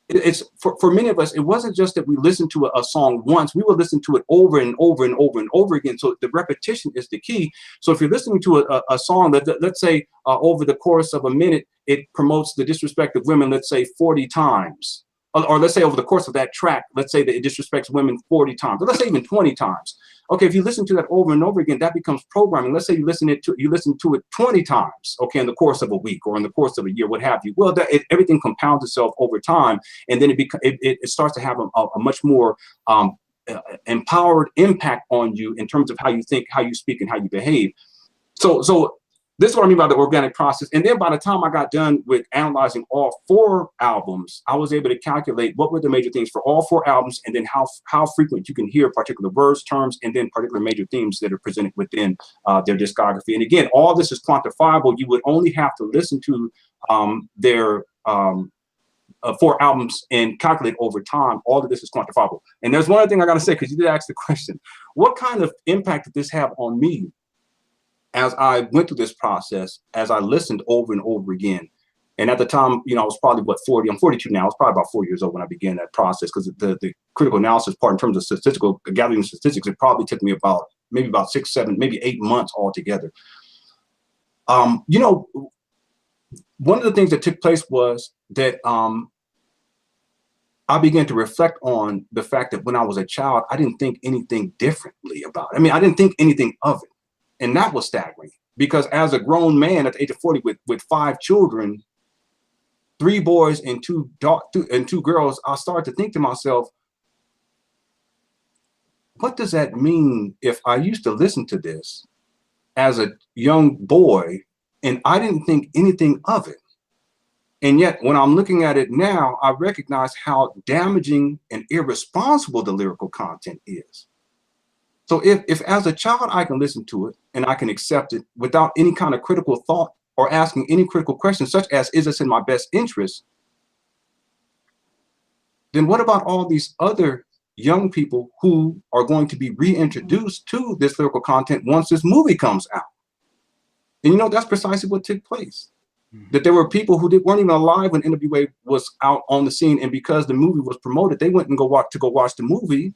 it's for many of us, it wasn't just that we listened to a song once, we would listen to it over and over and over and over again. So the repetition is the key. So if you're listening to a song that, let's say over the course of a minute, it promotes the disrespect of women, let's say 40 times, or let's say over the course of that track, let's say that it disrespects women 40 times, or let's say even 20 times. Okay, if you listen to that over and over again, that becomes programming. Let's say you listen to it 20 times, okay, in the course of a week or in the course of a year, what have you. Well, everything compounds itself over time, and then it starts to have a much more empowered impact on you in terms of how you think, how you speak, and how you behave. So this is what I mean by the organic process. And then by the time I got done with analyzing all 4 albums, I was able to calculate what were the major themes for all 4 albums, and then how frequent you can hear particular words, terms, and then particular major themes that are presented within their discography. And again, all this is quantifiable. You would only have to listen to their 4 albums and calculate over time. All of this is quantifiable. And there's one other thing I got to say, because you did ask the question, what kind of impact did this have on me? As I went through this process, as I listened over and over again, and at the time, you know, I was probably 40. I'm 42 now. I was probably about 4 years old when I began that process, because the critical analysis part, in terms of gathering statistics, it probably took me maybe about 6, 7, maybe 8 months altogether. You know, one of the things that took place was that I began to reflect on the fact that when I was a child, I didn't think anything differently about it. I mean, I didn't think anything of it. And that was staggering, because as a grown man at the age of 40 with 5 children, 3 boys and 2 girls, I started to think to myself, what does that mean if I used to listen to this as a young boy and I didn't think anything of it? And yet when I'm looking at it now, I recognize how damaging and irresponsible the lyrical content is. So if as a child I can listen to it and I can accept it without any kind of critical thought or asking any critical questions, such as, is this in my best interest? Then what about all these other young people who are going to be reintroduced to this lyrical content once this movie comes out? And you know, that's precisely what took place. That there were people who weren't even alive when NWA was out on the scene, and because the movie was promoted, they went and go watch the movie.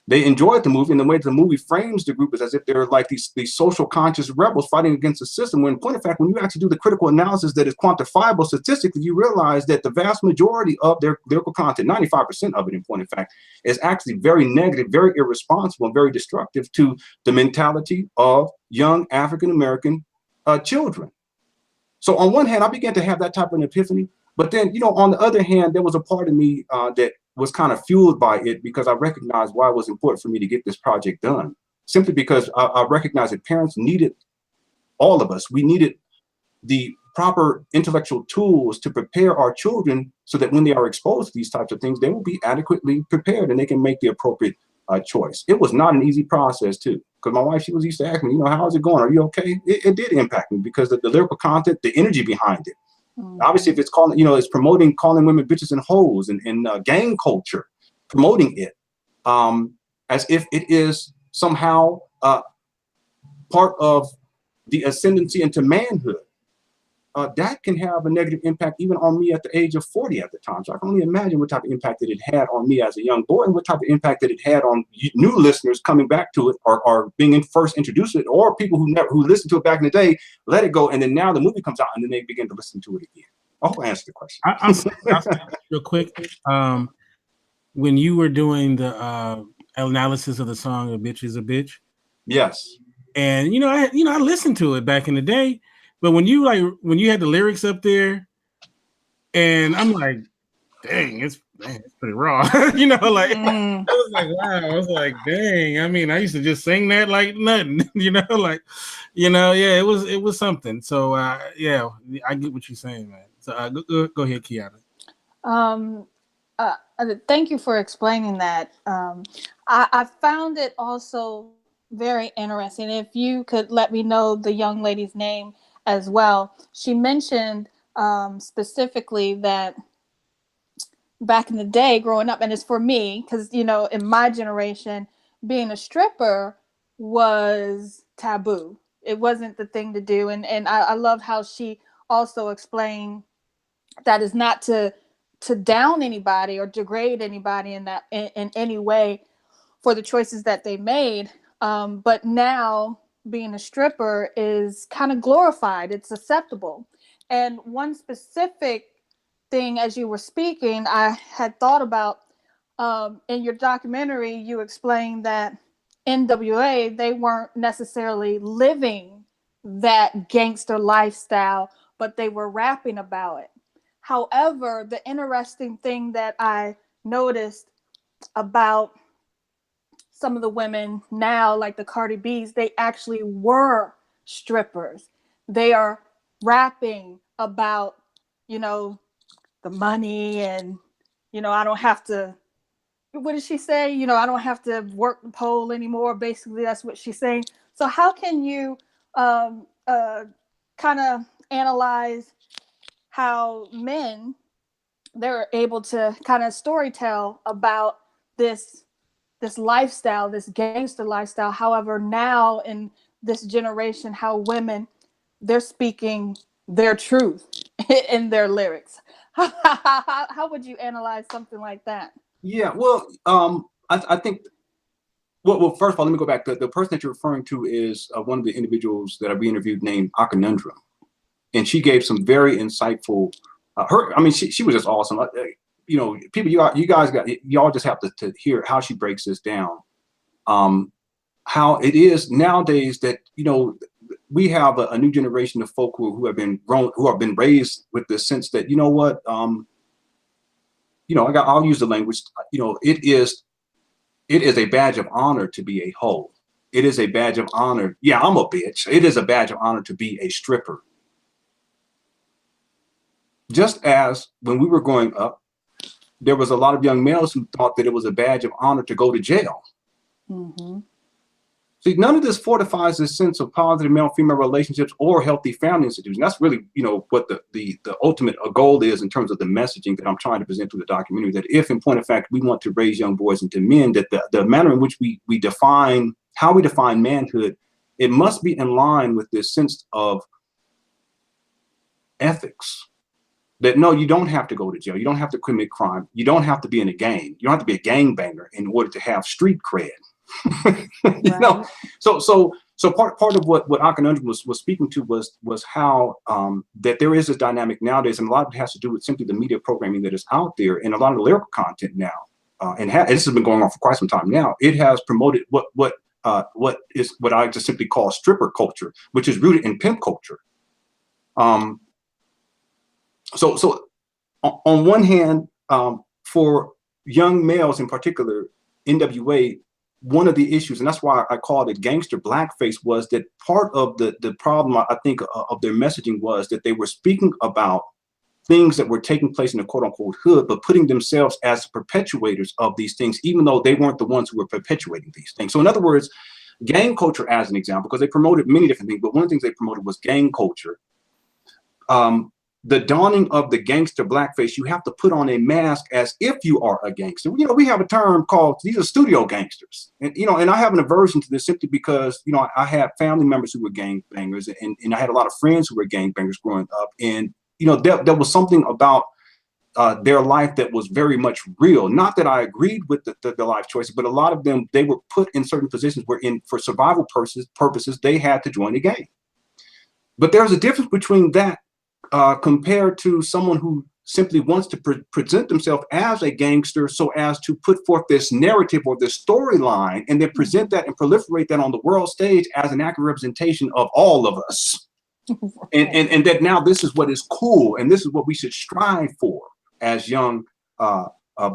They enjoyed the movie, and the way the movie frames the group is as if they're like these social conscious rebels fighting against the system. When in point of fact, when you actually do the critical analysis that is quantifiable statistically, you realize that the vast majority of their lyrical content, 95% of it in point of fact, is actually very negative, very irresponsible, and very destructive to the mentality of young African-American children. So on one hand, I began to have that type of an epiphany. But then, you know, on the other hand, there was a part of me that was kind of fueled by it, because I recognized why it was important for me to get this project done. Simply because I recognized that parents needed, all of us, we needed the proper intellectual tools to prepare our children so that when they are exposed to these types of things, they will be adequately prepared and they can make the appropriate choice. It was not an easy process too, because my wife, she used to ask me, you know, how's it going? Are you okay? It did impact me, because the lyrical content, the energy behind it. Obviously, if it's calling, you know, it's promoting calling women bitches and hoes and gang culture, promoting it as if it is somehow part of the ascendancy into manhood. That can have a negative impact even on me at the age of 40 at the time. So I can only imagine what type of impact that it had on me as a young boy, and what type of impact that it had on new listeners coming back to it, or being first introduced to it, or people who listened to it back in the day, let it go, and then now the movie comes out and then they begin to listen to it again. I hope I answered the question. I'll say real quick. When you were doing the analysis of the song "A Bitch Is a Bitch," yes, and I listened to it back in the day. But when you had the lyrics up there, And I'm like, dang, it's pretty raw. You know, like I was like, wow. I was like, dang. I mean, I used to just sing that like nothing. You know, like, yeah, it was something. So yeah, I get what you're saying, man. So go ahead, Quianna. Um, Thank you for explaining that. I found it also very interesting. If you could let me know the young lady's name as well. She mentioned specifically that back in the day growing up, and it's for me because, in my generation, being a stripper was taboo. It wasn't the thing to do. And I loved how she also explained that is not to down anybody or degrade anybody in any way for the choices that they made. But now being a stripper is kind of glorified. It's acceptable. And one specific thing, as you were speaking, I had thought about, in your documentary, you explained that NWA, they weren't necessarily living that gangster lifestyle, but they were rapping about it. However, the interesting thing that I noticed about some of the women now, like the Cardi B's, they actually were strippers. They are rapping about, the money and, I don't have to, what did she say? I don't have to work the pole anymore. Basically, that's what she's saying. So how can you kind of analyze how men, they're able to kind of storytell about this lifestyle, this gangster lifestyle. However, now in this generation, how women, they're speaking their truth in their lyrics. How would you analyze something like that? Yeah, well, I think. Well, first of all, let me go back. The person that you're referring to is one of the individuals that we interviewed named Akonundrum, and she gave some very insightful. She was just awesome. People, y'all just have to hear how she breaks this down. How it is nowadays that we have a new generation of folk who have been raised with the sense that I'll use the language. It is a badge of honor to be a hoe. It is a badge of honor. Yeah, I'm a bitch. It is a badge of honor to be a stripper. Just as when we were growing up, there was a lot of young males who thought that it was a badge of honor to go to jail. Mm-hmm. See, none of this fortifies this sense of positive male-female relationships or healthy family institutions. That's really, what the ultimate goal is in terms of the messaging that I'm trying to present through the documentary. That if, in point of fact, we want to raise young boys into men, that the manner in which we define how we define manhood, it must be in line with this sense of ethics. That no, you don't have to go to jail. You don't have to commit crime. You don't have to be in a gang. You don't have to be a gangbanger in order to have street cred. Right. So part of what Akonundrum was speaking to was how that there is a dynamic nowadays, and a lot of it has to do with simply the media programming that is out there, and a lot of the lyrical content now, this has been going on for quite some time now. It has promoted what I just simply call stripper culture, which is rooted in pimp culture. So on one hand, for young males in particular, NWA, one of the issues, and that's why I called it Gangster Blackface, was that part of the problem, I think, of their messaging was that they were speaking about things that were taking place in the quote unquote hood, but putting themselves as perpetuators of these things, even though they weren't the ones who were perpetuating these things. So in other words, gang culture as an example, because they promoted many different things, but one of the things they promoted was gang culture. The dawning of the gangster blackface, you have to put on a mask as if you are a gangster. We have a term called, these are studio gangsters. And, and I have an aversion to this simply because, I had family members who were gangbangers, and I had a lot of friends who were gangbangers growing up. And, there was something about their life that was very much real. Not that I agreed with the life choices, but a lot of them, they were put in certain positions where for survival purposes, they had to join the gang. But there's a difference between that compared to someone who simply wants to present themselves as a gangster so as to put forth this narrative or this storyline and then present that and proliferate that on the world stage as an accurate representation of all of us. And that now this is what is cool, and this is what we should strive for as young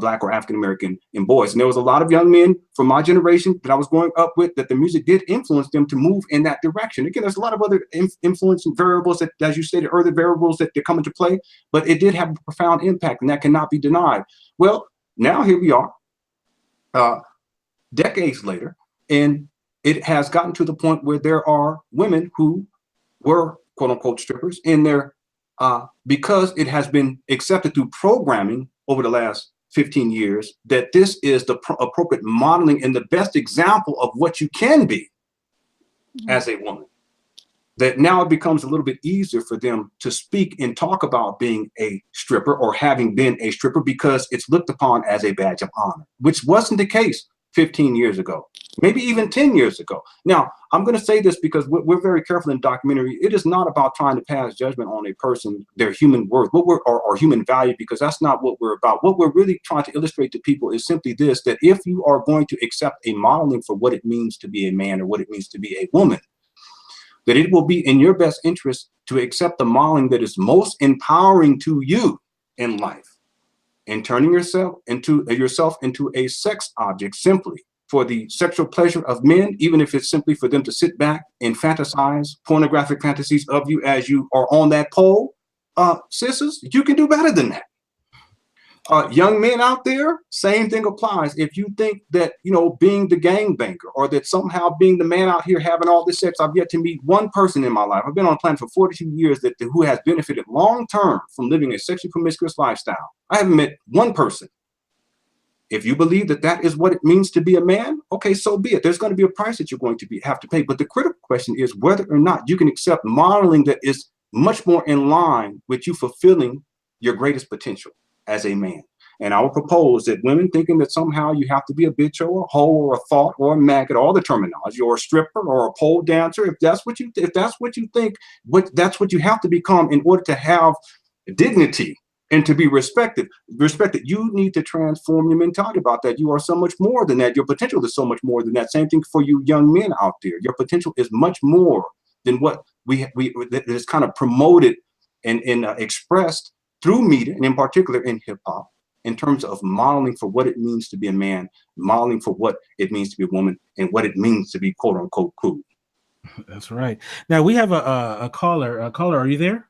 Black or African American and boys. And there was a lot of young men from my generation that I was growing up with that the music did influence them to move in that direction. Again, there's a lot of other influencing variables that, as you stated earlier, variables that come into play, but it did have a profound impact, and that cannot be denied. Well, now here we are, decades later, and it has gotten to the point where there are women who were quote unquote strippers in there because it has been accepted through programming over the last 15 years that this is the appropriate modeling and the best example of what you can be as a woman. That now it becomes a little bit easier for them to speak and talk about being a stripper or having been a stripper because it's looked upon as a badge of honor, which wasn't the case 15 years ago, maybe even 10 years ago. Now, I'm going to say this because we're very careful in the documentary. It is not about trying to pass judgment on a person, their human worth, or human value, because that's not what we're about. What we're really trying to illustrate to people is simply this, that if you are going to accept a modeling for what it means to be a man or what it means to be a woman, that it will be in your best interest to accept the modeling that is most empowering to you in life, and turning yourself into a sex object simply for the sexual pleasure of men, even if it's simply for them to sit back and fantasize pornographic fantasies of you as you are on that pole. Sisters, you can do better than that. Young men out there, same thing applies. If you think that, being the gangbanger or that somehow being the man out here having all this sex, I've yet to meet one person in my life. I've been on the planet for 42 years who has benefited long term from living a sexually promiscuous lifestyle. I haven't met one person. If you believe that that is what it means to be a man, okay, so be it. There's going to be a price that you're going to have to pay. But the critical question is whether or not you can accept modeling that is much more in line with you fulfilling your greatest potential as a man. And I would propose that women thinking that somehow you have to be a bitch or a hoe or a thought or a maggot, all the terminology, or a stripper or a pole dancer, if that's what you think, that's what you have to become in order to have dignity and to be respected. You need to transform your mentality about that. You are so much more than that. Your potential is so much more than that. Same thing for you young men out there. Your potential is much more than what that is kind of promoted and expressed through media, and in particular in hip hop, in terms of modeling for what it means to be a man, modeling for what it means to be a woman, and what it means to be quote unquote cool. That's right. Now we have a caller. Caller, are you there?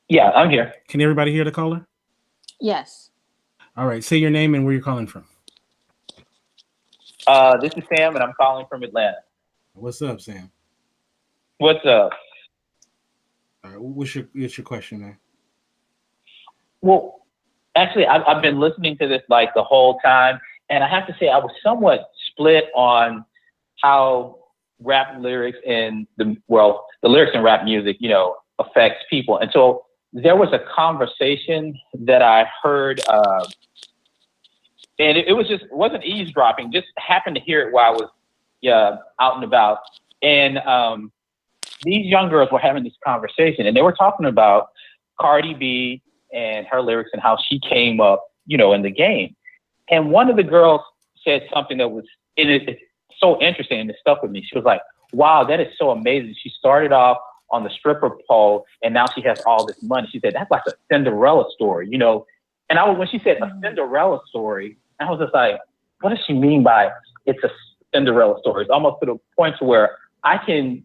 Yeah, I'm here. Can everybody hear the caller? Yes. All right. Say your name and where you're calling from. This is Sam, and I'm calling from Atlanta. What's up, Sam? What's up? All right, what's your question, man? Well, actually, I've been listening to this like the whole time, and I have to say I was somewhat split on how rap lyrics and the lyrics in rap music, affects people. And so there was a conversation that I heard, and it wasn't eavesdropping, just happened to hear it while I was out and about. And these young girls were having this conversation, and they were talking about Cardi B and her lyrics and how she came up, in the game. And one of the girls said something that was, it's so interesting, and it stuck with me. She was like, wow, that is so amazing. She started off on the stripper pole, and now she has all this money. She said, that's like a Cinderella story, And when she said a Cinderella story, I was just like, what does she mean by it's a Cinderella story? It's almost to the point to where I can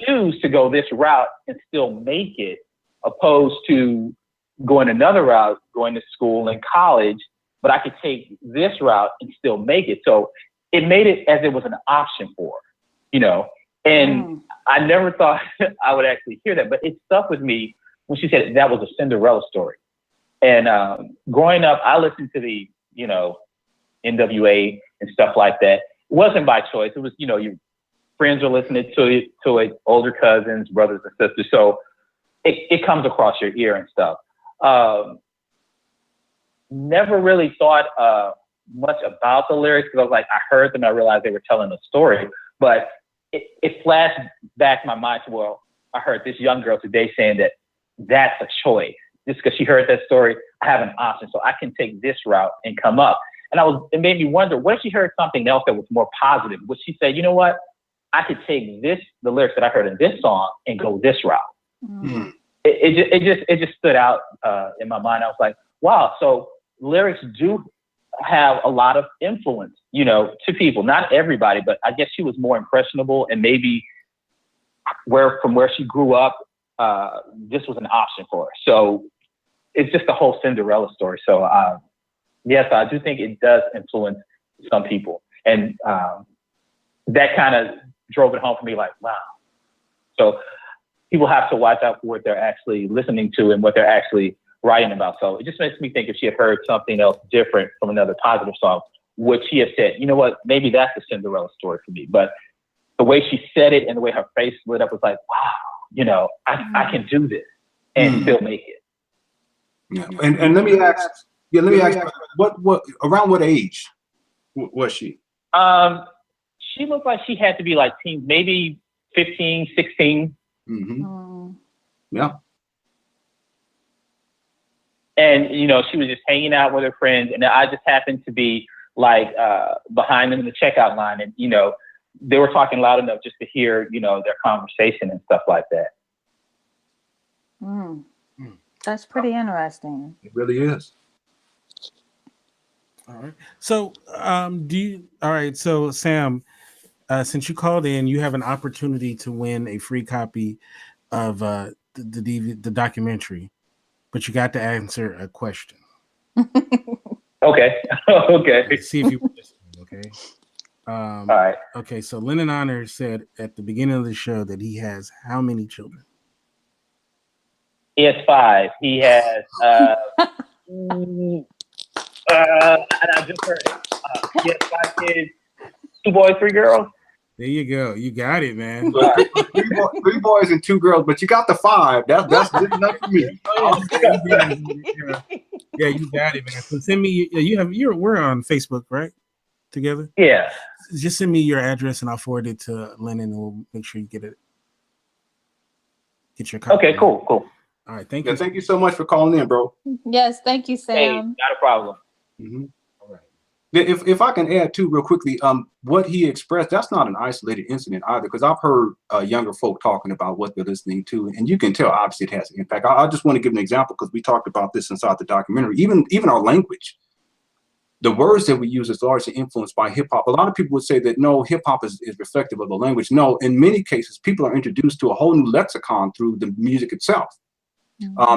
choose to go this route and still make it, opposed to going another route, going to school and college, but I could take this route and still make it. So it made it as it was an option for her, And I never thought I would actually hear that, but it stuck with me when she said that was a Cinderella story. And growing up, I listened to the, NWA and stuff like that. It wasn't by choice. It was, your friends are listening to it, older cousins, brothers and sisters. So it comes across your ear and stuff. Never really thought much about the lyrics, because I was like, I heard them, I realized they were telling a story, but it flashed back my mind to, well, I heard this young girl today saying that that's a choice. Just because she heard that story, I have an option, so I can take this route and come up. And it made me wonder, what if she heard something else that was more positive? Would she say, you know what? I could take the lyrics that I heard in this song and go this route. Mm. It just stood out in my mind. I was like, wow, so lyrics do have a lot of influence, you know, to people. Not everybody, but I guess she was more impressionable, and maybe from where she grew up, this was an option for her. So it's just the whole Cinderella story. So yes, I do think it does influence some people, and that kind of drove it home for me. Like, wow. So people have to watch out for what they're actually listening to and what they're actually writing about. So it just makes me think if she had heard something else different from another positive song, would she have said, you know what, maybe that's the Cinderella story for me. But the way she said it and the way her face lit up was like, wow, you know, I can do this and still make it. Yeah. And let me ask, what around what age was she? She looked like she had to be like teen, maybe 15, 16. Mm-hmm. Yeah. And, you know, she was just hanging out with her friends, and I just happened to be like behind them in the checkout line. And, you know, they were talking loud enough just to hear, you know, their conversation and stuff like that. That's pretty interesting. It really is. All right. So, all right. So, Sam, since you called in, you have an opportunity to win a free copy of the documentary, but you got to answer a question. Okay. Okay. See if you okay. All right. Okay. So, Lenon Honor said at the beginning of the show that he has how many children? He has 5. He has, and I just heard it. He has 5 kids, 2 boys, 3 girls. There you go. You got it, man. 3 boys and 2 girls, but you got the 5. That's good enough for me. Yeah, you got it, man. So send me. We're on Facebook, right? Together. Yeah. Just send me your address and I'll forward it to Lenon, and we'll make sure you get it. Get your copy. Okay. Cool. All right. Thank you. Thank you so much for calling in, bro. Yes, thank you, Sam. Hey, not a problem. Mm-hmm. All right. If I can add too, real quickly, what he expressed, that's not an isolated incident either, because I've heard younger folk talking about what they're listening to, and you can tell obviously it has an impact. I just want to give an example because we talked about this inside the documentary. Even our language, the words that we use is largely influenced by hip hop. A lot of people would say that no, hip hop is reflective of the language. No, in many cases, people are introduced to a whole new lexicon through the music itself.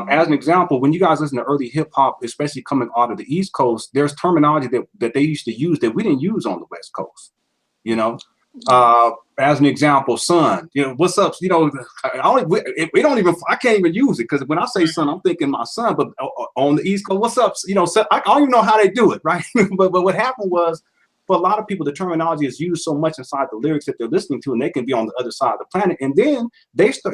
As an example, when you guys listen to early hip hop, especially coming out of the East Coast, there's terminology that they used to use that we didn't use on the West Coast. You know, as an example, son, you know, what's up? You know, I can't even use it because when I say son, I'm thinking my son. But on the East Coast, what's up? You know, son, I don't even know how they do it, right? but what happened was, for a lot of people, the terminology is used so much inside the lyrics that they're listening to, and they can be on the other side of the planet. And then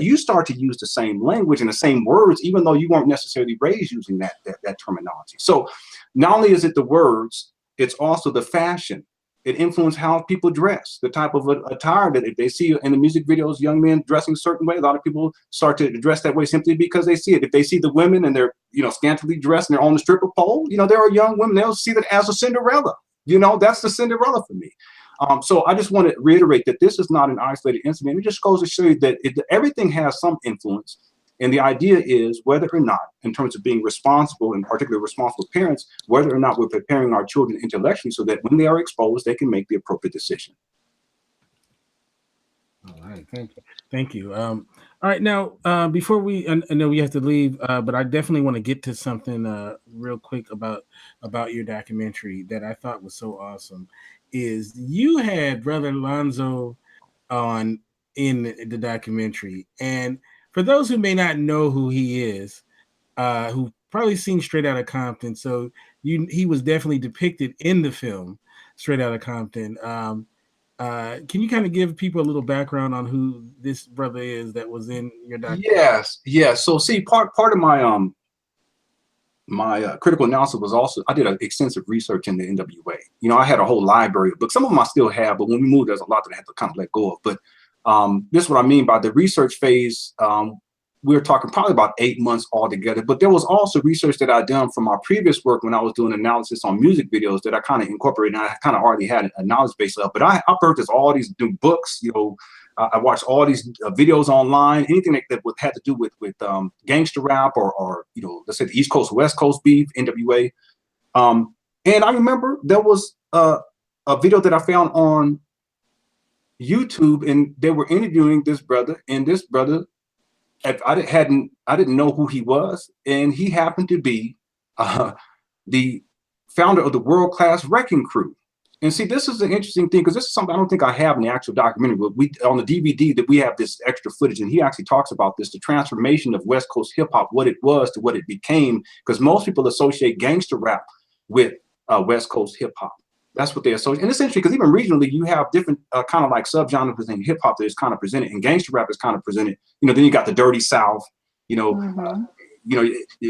you start to use the same language and the same words, even though you weren't necessarily raised using that terminology. So not only is it the words, it's also the fashion. It influences how people dress, the type of attire that if they see in the music videos, young men dressing a certain way, a lot of people start to dress that way simply because they see it. If they see the women and they're, you know, scantily dressed and they're on the stripper pole, you know, there are young women, they'll see that as a Cinderella. You know, that's the Cinderella for me. So I just want to reiterate that this is not an isolated incident. It just goes to show you that everything has some influence. And the idea is whether or not, in terms of being responsible, and particularly responsible parents, whether or not we're preparing our children intellectually so that when they are exposed, they can make the appropriate decision. All right. Thank you. All right. Now, before I know we have to leave, but I definitely want to get to something real quick about your documentary that I thought was so awesome. Is you had Brother Lonzo on in the documentary, and for those who may not know who he is, who probably seen Straight Outta Compton, so he was definitely depicted in the film Straight Outta Compton. Can you kind of give people a little background on who this brother is that was in your documentary? Yes. So see, part of my my critical analysis was also, I did an extensive research in the NWA. You know, I had a whole library of books. Some of them I still have, but when we moved, there's a lot that I had to kind of let go of. But this is what I mean by the research phase. we're talking probably about 8 months altogether. But there was also research that I'd done from my previous work when I was doing analysis on music videos that I kind of incorporated, and I kind of already had a knowledge base of. But I purchased all these new books, you know. I watched all these videos online, anything that had to do with gangster rap or you know, let's say the East Coast, West Coast beef, NWA. And I remember there was a video that I found on YouTube, and they were interviewing this brother, and this brother, I didn't know who he was, and he happened to be the founder of the World Class Wrecking Crew. And see, this is an interesting thing, because this is something I don't think I have in the actual documentary, but on the DVD that we have this extra footage, and he actually talks about this, the transformation of West Coast hip hop, what it was to what it became, because most people associate gangster rap with West Coast hip hop. That's what they associate. And it's interesting because even regionally, you have different kind of like subgenres within hip hop that is kind of presented, and gangster rap is kind of presented. You know, then you got the Dirty South, you know, you know,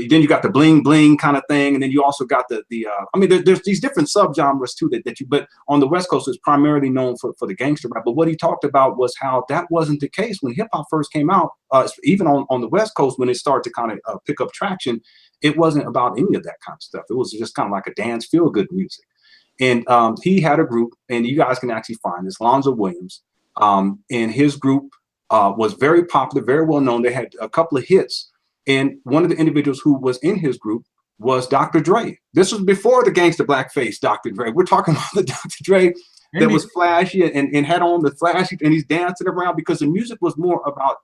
then you got the bling bling kind of thing, and then you also got the I mean, there's these different subgenres too that you. But on the West Coast, it's primarily known for the gangster rap. But what he talked about was how that wasn't the case when hip hop first came out. Even on the West Coast, when it started to kind of pick up traction, it wasn't about any of that kind of stuff. It was just kind of like a dance, feel good music. And he had a group, and you guys can actually find this, Lonzo Williams. And his group was very popular, very well known. They had a couple of hits. And one of the individuals who was in his group was Dr. Dre. This was before the Gangster Blackface Dr. Dre. We're talking about the Dr. Dre that was flashy and had on the flashy, and he's dancing around, because the music was more about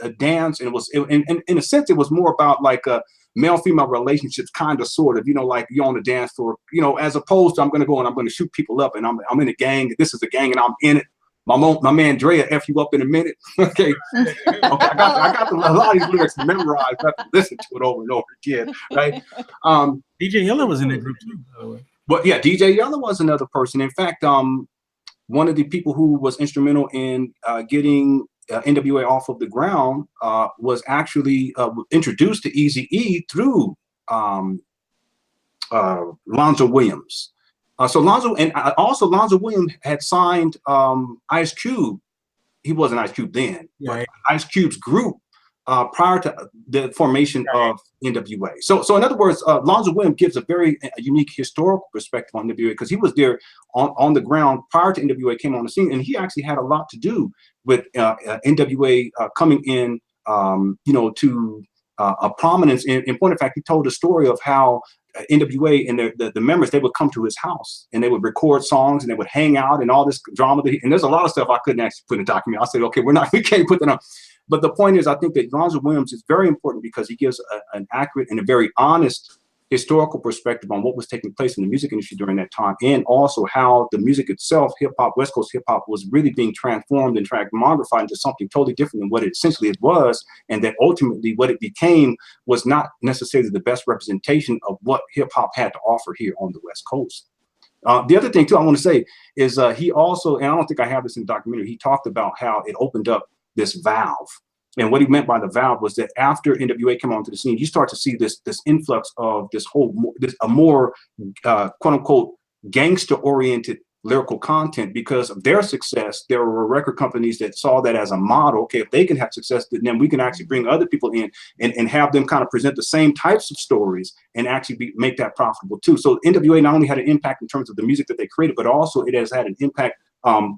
a dance, and it was in a sense it was more about like male-female relationships, kind of, sort of, you know, like you're on the dance floor, you know, as opposed to I'm going to go and I'm going to shoot people up, and I'm in a gang. This is a gang, and I'm in it. My man Dre will F you up in a minute. Okay. I got a lot of these lyrics memorized. I have to listen to it over and over again. Right. DJ Yella was in that group too, by the way. But yeah, DJ Yella was another person. In fact, one of the people who was instrumental in getting NWA off of the ground was actually introduced to Eazy-E through Lonzo Williams. So Lonzo Williams had signed Ice Cube. He wasn't Ice Cube then, but Ice Cube's group prior to the formation of NWA. So in other words, Lonzo Williams gives a very unique historical perspective on NWA, because he was there on the ground prior to NWA came on the scene, and he actually had a lot to do with NWA coming in, you know, to a prominence. In point of fact, he told a story of how NWA and the members, they would come to his house and they would record songs and they would hang out and all this drama. And there's a lot of stuff I couldn't actually put in a document. I said, okay, we can't put that on. But the point is, I think that Lonzo Williams is very important because he gives an accurate and a very honest historical perspective on what was taking place in the music industry during that time, and also how the music itself, hip hop, West Coast hip hop, was really being transformed and modified into something totally different than what it essentially was, and that ultimately what it became was not necessarily the best representation of what hip hop had to offer here on the West Coast. The other thing too I want to say is he also, and I don't think I have this in the documentary, he talked about how it opened up this valve. And what he meant by the valve was that after NWA came onto the scene, you start to see this influx of a more quote unquote gangster oriented lyrical content. Because of their success, there were record companies that saw that as a model. Okay, if they can have success, then we can actually bring other people in and have them kind of present the same types of stories and actually make that profitable too. So NWA not only had an impact in terms of the music that they created, but also it has had an impact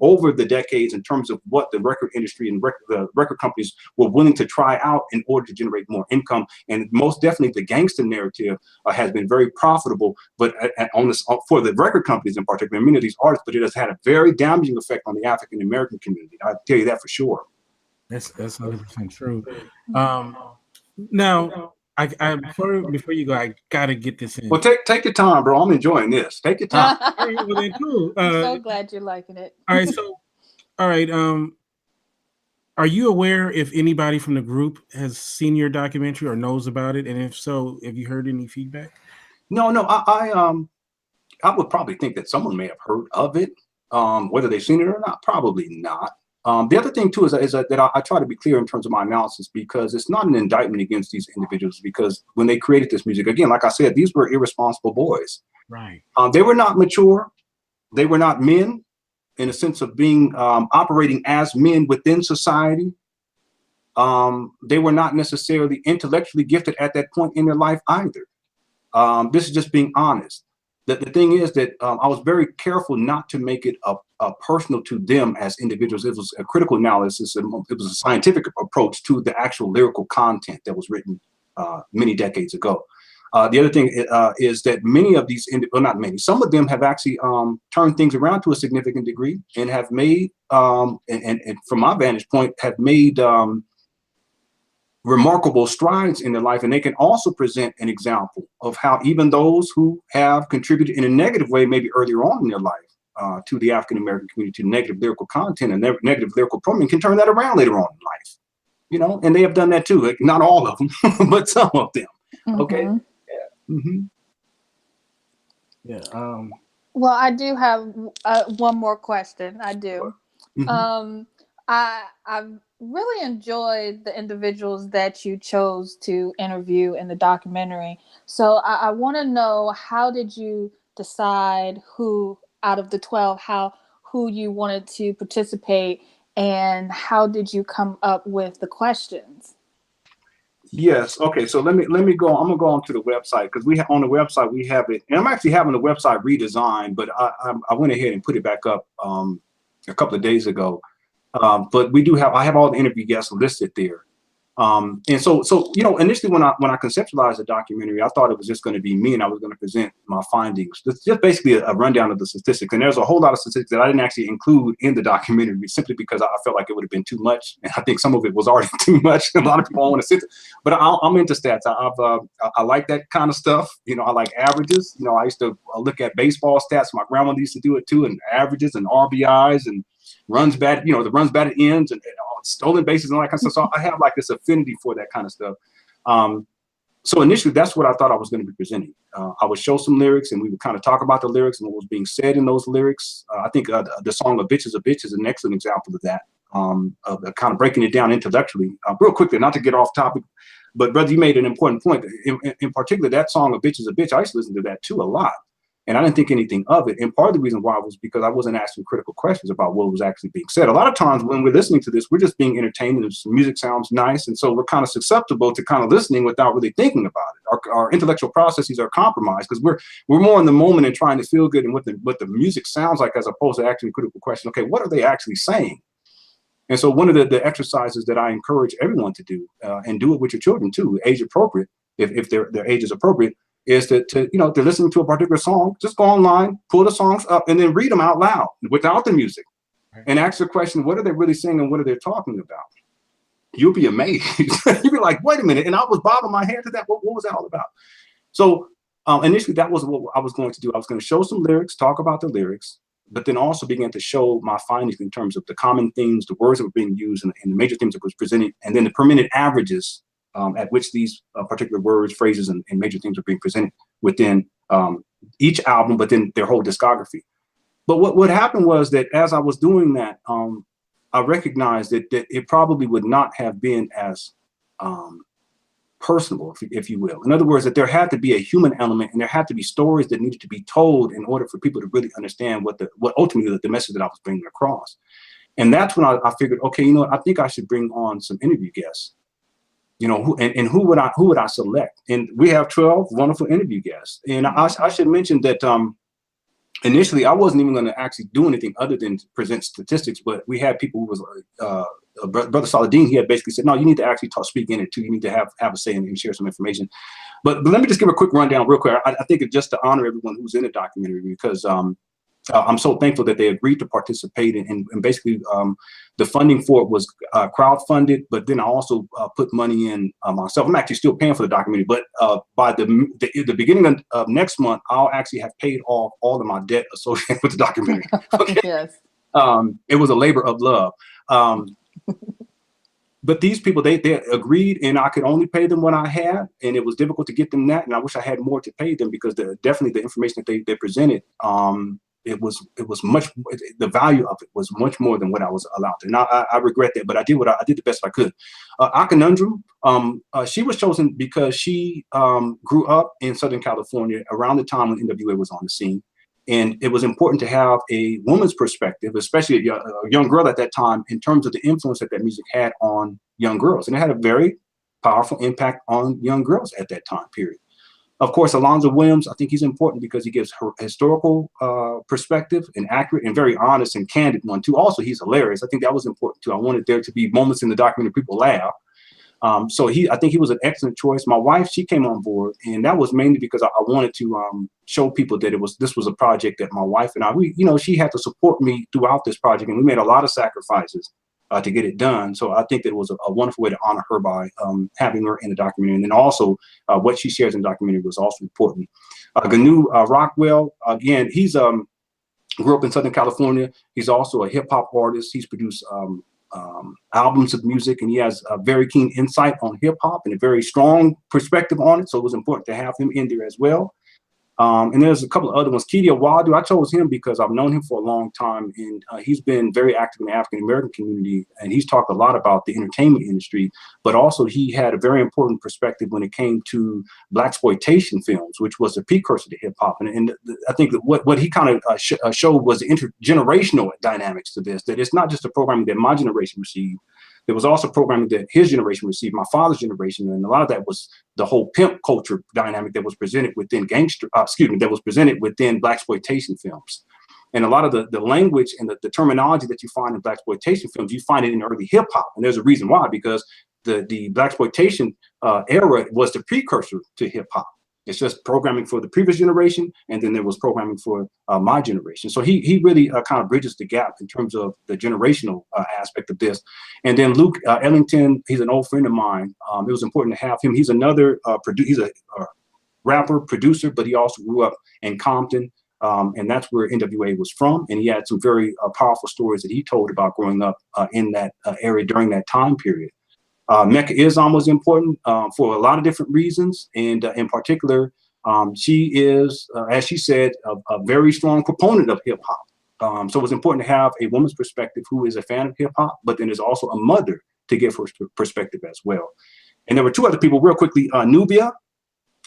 over the decades in terms of what the record industry and the record companies were willing to try out in order to generate more income. And most definitely the gangster narrative has been very profitable, but for the record companies in particular, many of these artists, but it has had a very damaging effect on the African American community. I'll tell you that for sure. That's 100% true. Now, I before you go, I gotta get this in. Well, take your time, bro. I'm enjoying this. Take your time. All right, well, then, cool. I'm so glad you're liking it. All right. Are you aware if anybody from the group has seen your documentary or knows about it? And if so, have you heard any feedback? No. I would probably think that someone may have heard of it. Whether they've seen it or not, probably not. The other thing too is that I try to be clear in terms of my analysis, because it's not an indictment against these individuals, because when they created this music, again, like I said, these were irresponsible boys. Right. They were not mature. They were not men in a sense of being operating as men within society. they were not necessarily intellectually gifted at that point in their life either. This is just being honest. The thing is that I was very careful not to make it a personal to them as individuals. It was a critical analysis, and it was a scientific approach to the actual lyrical content that was written many decades ago. The other thing is that many of these, well, not many, some of them have actually turned things around to a significant degree and have made, and from my vantage point, have made remarkable strides in their life. And they can also present an example of how even those who have contributed in a negative way, maybe earlier on in their life, to the African-American community, to negative lyrical content and negative lyrical programming, can turn that around later on in life. You know, and they have done that too. Like, not all of them, but some of them. Okay. Yeah. Well, I do have one more question. I do. I've really enjoyed the individuals that you chose to interview in the documentary. So I want to know, how did you decide who out of the 12, who you wanted to participate, and how did you come up with the questions? Yes. Okay. So let me go. I'm gonna go onto the website, because we have on the website we have it, and I'm actually having the website redesigned, but I went ahead and put it back up a couple of days ago. But I have all the interview guests listed there. And so you know, initially when I conceptualized the documentary, I thought it was just going to be me, and I was going to present my findings. It's just basically a rundown of the statistics. And there's a whole lot of statistics that I didn't actually include in the documentary, simply because I felt like it would have been too much. And I think some of it was already too much. A lot of people don't want to sit there. But I'm into stats. I like that kind of stuff. You know, I like averages. You know, I used to look at baseball stats. My grandmother used to do it too, and averages and RBIs and runs batted, you know, the runs batted ends and stolen bases and all that kind of stuff. So I have like this affinity for that kind of stuff. So initially, that's what I thought I was going to be presenting. I would show some lyrics, and we would kind of talk about the lyrics and what was being said in those lyrics. I think the song "A Bitch Is a Bitch" is an excellent example of that, of kind of breaking it down intellectually. Real quickly, not to get off topic, but brother, you made an important point. In particular, that song "A Bitch Is a Bitch," I used to listen to that too a lot. And I didn't think anything of it. And part of the reason why was because I wasn't asking critical questions about what was actually being said. A lot of times when we're listening to this, we're just being entertained, and the music sounds nice. And so we're kind of susceptible to kind of listening without really thinking about it. Our intellectual processes are compromised because we're more in the moment and trying to feel good and what the music sounds like, as opposed to asking critical questions. Okay, what are they actually saying? And so one of the exercises that I encourage everyone to do, and do it with your children too, age appropriate, if their age is appropriate, is to you know, if they're listening to a particular song, just go online, pull the songs up, and then read them out loud without the music, and ask the question, what are they really saying and what are they talking about? You'll be amazed. You'll be like, wait a minute. And I was bobbing my head to that. What was that all about? So initially, that was what I was going to do. I was going to show some lyrics, talk about the lyrics, but then also begin to show my findings in terms of the common themes, the words that were being used, and the major themes that was presented, and then the per minute averages at which these particular words, phrases, and major themes are being presented within each album, but then their whole discography. But what happened was that as I was doing that, I recognized that it probably would not have been as personable, if you will. In other words, that there had to be a human element, and there had to be stories that needed to be told in order for people to really understand what ultimately the message that I was bringing across. And that's when I figured, okay, you know what, I think I should bring on some interview guests. You know, who would I select? And we have 12 wonderful interview guests. And I should mention that initially I wasn't even going to actually do anything other than present statistics, but we had people who was Brother Saladin. He had basically said, no, you need to actually speak in it too. You need to have a say and share some information. But let me just give a quick rundown real quick. I think it's just to honor everyone who's in the documentary, because I'm so thankful that they agreed to participate, and basically the funding for it was crowdfunded, but then I also put money in myself. I'm actually still paying for the documentary, but by the beginning of next month, I'll actually have paid off all of my debt associated with the documentary. Okay? Yes. It was a labor of love. But these people, they agreed, and I could only pay them what I had, and it was difficult to get them that, and I wish I had more to pay them, because definitely the information that they presented, it was much, the value of it was much more than what I was allowed to. And I regret that, but I did I did the best I could. A Conundrum, she was chosen because she grew up in Southern California around the time when NWA was on the scene. And it was important to have a woman's perspective, especially a young girl at that time, in terms of the influence that music had on young girls. And it had a very powerful impact on young girls at that time period. Of course, Alonzo Williams, I think he's important because he gives her historical perspective, and accurate and very honest and candid one too. Also, he's hilarious. I think that was important too. I wanted there to be moments in the documentary people laugh. So I think he was an excellent choice. My wife, she came on board, and that was mainly because I wanted to show people that this was a project that my wife and I, she had to support me throughout this project, and we made a lot of sacrifices to get it done. So I think that it was a wonderful way to honor her by having her in the documentary. And then also what she shares in the documentary was also important. Gnu Rockwell, again, he's grew up in Southern California. He's also a hip hop artist. He's produced albums of music, and he has a very keen insight on hip hop and a very strong perspective on it. So it was important to have him in there as well. And there's a couple of other ones. Kinte Awadu, I chose him because I've known him for a long time, and he's been very active in the African-American community, and he's talked a lot about the entertainment industry, but also he had a very important perspective when it came to blaxploitation films, which was the precursor to hip-hop. And I think that what he kind of showed was the intergenerational dynamics to this, that it's not just a programming that my generation received. There was also programming that his generation received, my father's generation, and a lot of that was the whole pimp culture dynamic that was presented within that was presented within blaxploitation films. And a lot of the language and the terminology that you find in blaxploitation films, you find it in early hip hop, and there's a reason why, because the blaxploitation era was the precursor to hip hop. It's just programming for the previous generation, and then there was programming for my generation. So he really kind of bridges the gap in terms of the generational aspect of this. And then Luke Ellington, he's an old friend of mine. It was important to have him. He's another he's a rapper, producer, but he also grew up in Compton, and that's where NWA was from. And he had some very powerful stories that he told about growing up in that area during that time period. Mecca Islam was important for a lot of different reasons, and in particular, she is, as she said, a very strong proponent of hip hop. So it was important to have a woman's perspective who is a fan of hip hop, but then is also a mother to give her perspective as well. And there were two other people, real quickly. Nubia,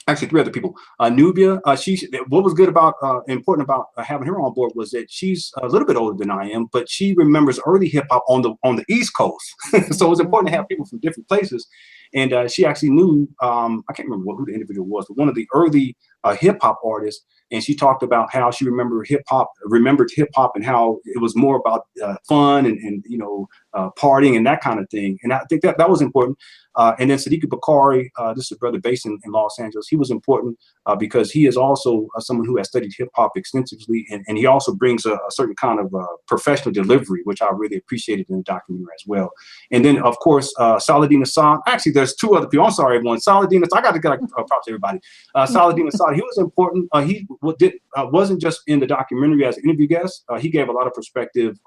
actually three other people. Nubia, what was good about, important about having her on board was that she's a little bit older than I am, but she remembers early hip hop on the East Coast. So it was important to have people from different places. And she actually knew, I can't remember who the individual was, but one of the early hip hop artists. And she talked about how she remembered hip hop and how it was more about fun and partying and that kind of thing. And I think that was important. And then Sadiq Bakari, this is a brother based in Los Angeles. He was important because he is also someone who has studied hip hop extensively, and he also brings a certain kind of professional delivery, which I really appreciated in the documentary as well. And then, of course, Saladin Assad. Actually, there's two other people. I'm sorry, everyone. Saladin Assad. I got to get props to everybody. Saladin Assad. He was important. He wasn't just in the documentary as an interview guest. He gave a lot of perspective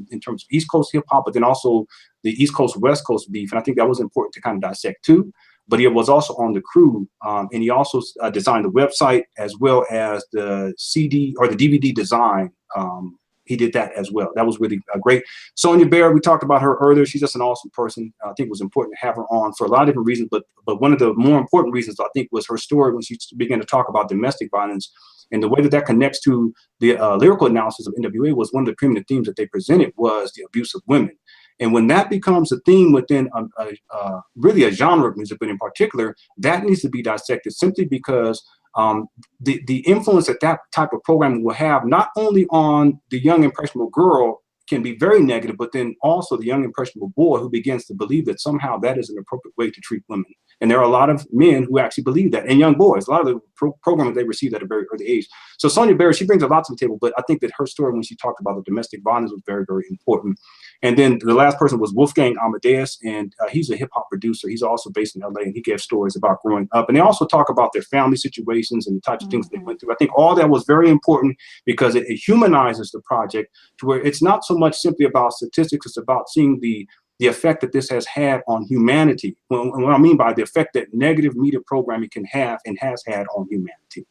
in terms of East Coast hip hop, but then also the East Coast West Coast beef, and I think that was important to kind of dissect too. But he was also on the crew, and he also designed the website as well as the CD or the DVD design. He did that as well. That was really great. Sonia Bear, we talked about her earlier. She's just an awesome person. I think it was important to have her on for a lot of different reasons, but one of the more important reasons I think was her story when she began to talk about domestic violence. And the way that connects to the lyrical analysis of NWA was one of the preeminent themes that they presented was the abuse of women. And when that becomes a theme within really a genre of music, but in particular, that needs to be dissected simply because the influence that type of programming will have not only on the young impressionable girl can be very negative, but then also the young impressionable boy who begins to believe that somehow that is an appropriate way to treat women. And there are a lot of men who actually believe that, and young boys, a lot of the programs they received at a very early age. So Sonia Barry, she brings a lot to the table, but I think that her story when she talked about the domestic violence was very, very important. And then the last person was Wolfgang Amadeus, and he's a hip hop producer. He's also based in LA, and he gave stories about growing up. And they also talk about their family situations and the types of things they went through. I think all that was very important because it humanizes the project to where it's not so much simply about statistics, it's about seeing the effect that this has had on humanity. And what I mean by the effect that negative media programming can have and has had on humanity.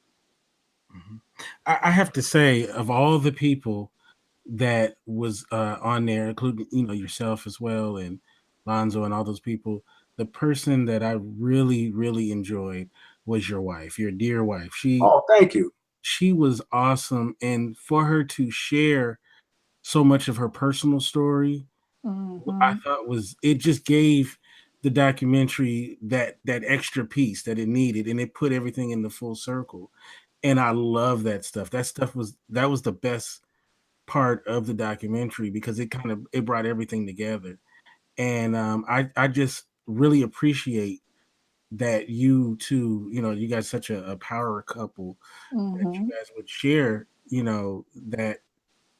Mm-hmm. I have to say, of all the people that was on there, including yourself as well, and Lonzo and all those people, the person that I really, really enjoyed was your wife, your dear wife. Oh, thank you. she was awesome. And for her to share so much of her personal story, I thought it just gave the documentary that extra piece that it needed, and it put everything in the full circle. And I love that stuff. That was the best part of the documentary because it brought everything together. And I just really appreciate that you two, you guys such a power couple that you guys would share, that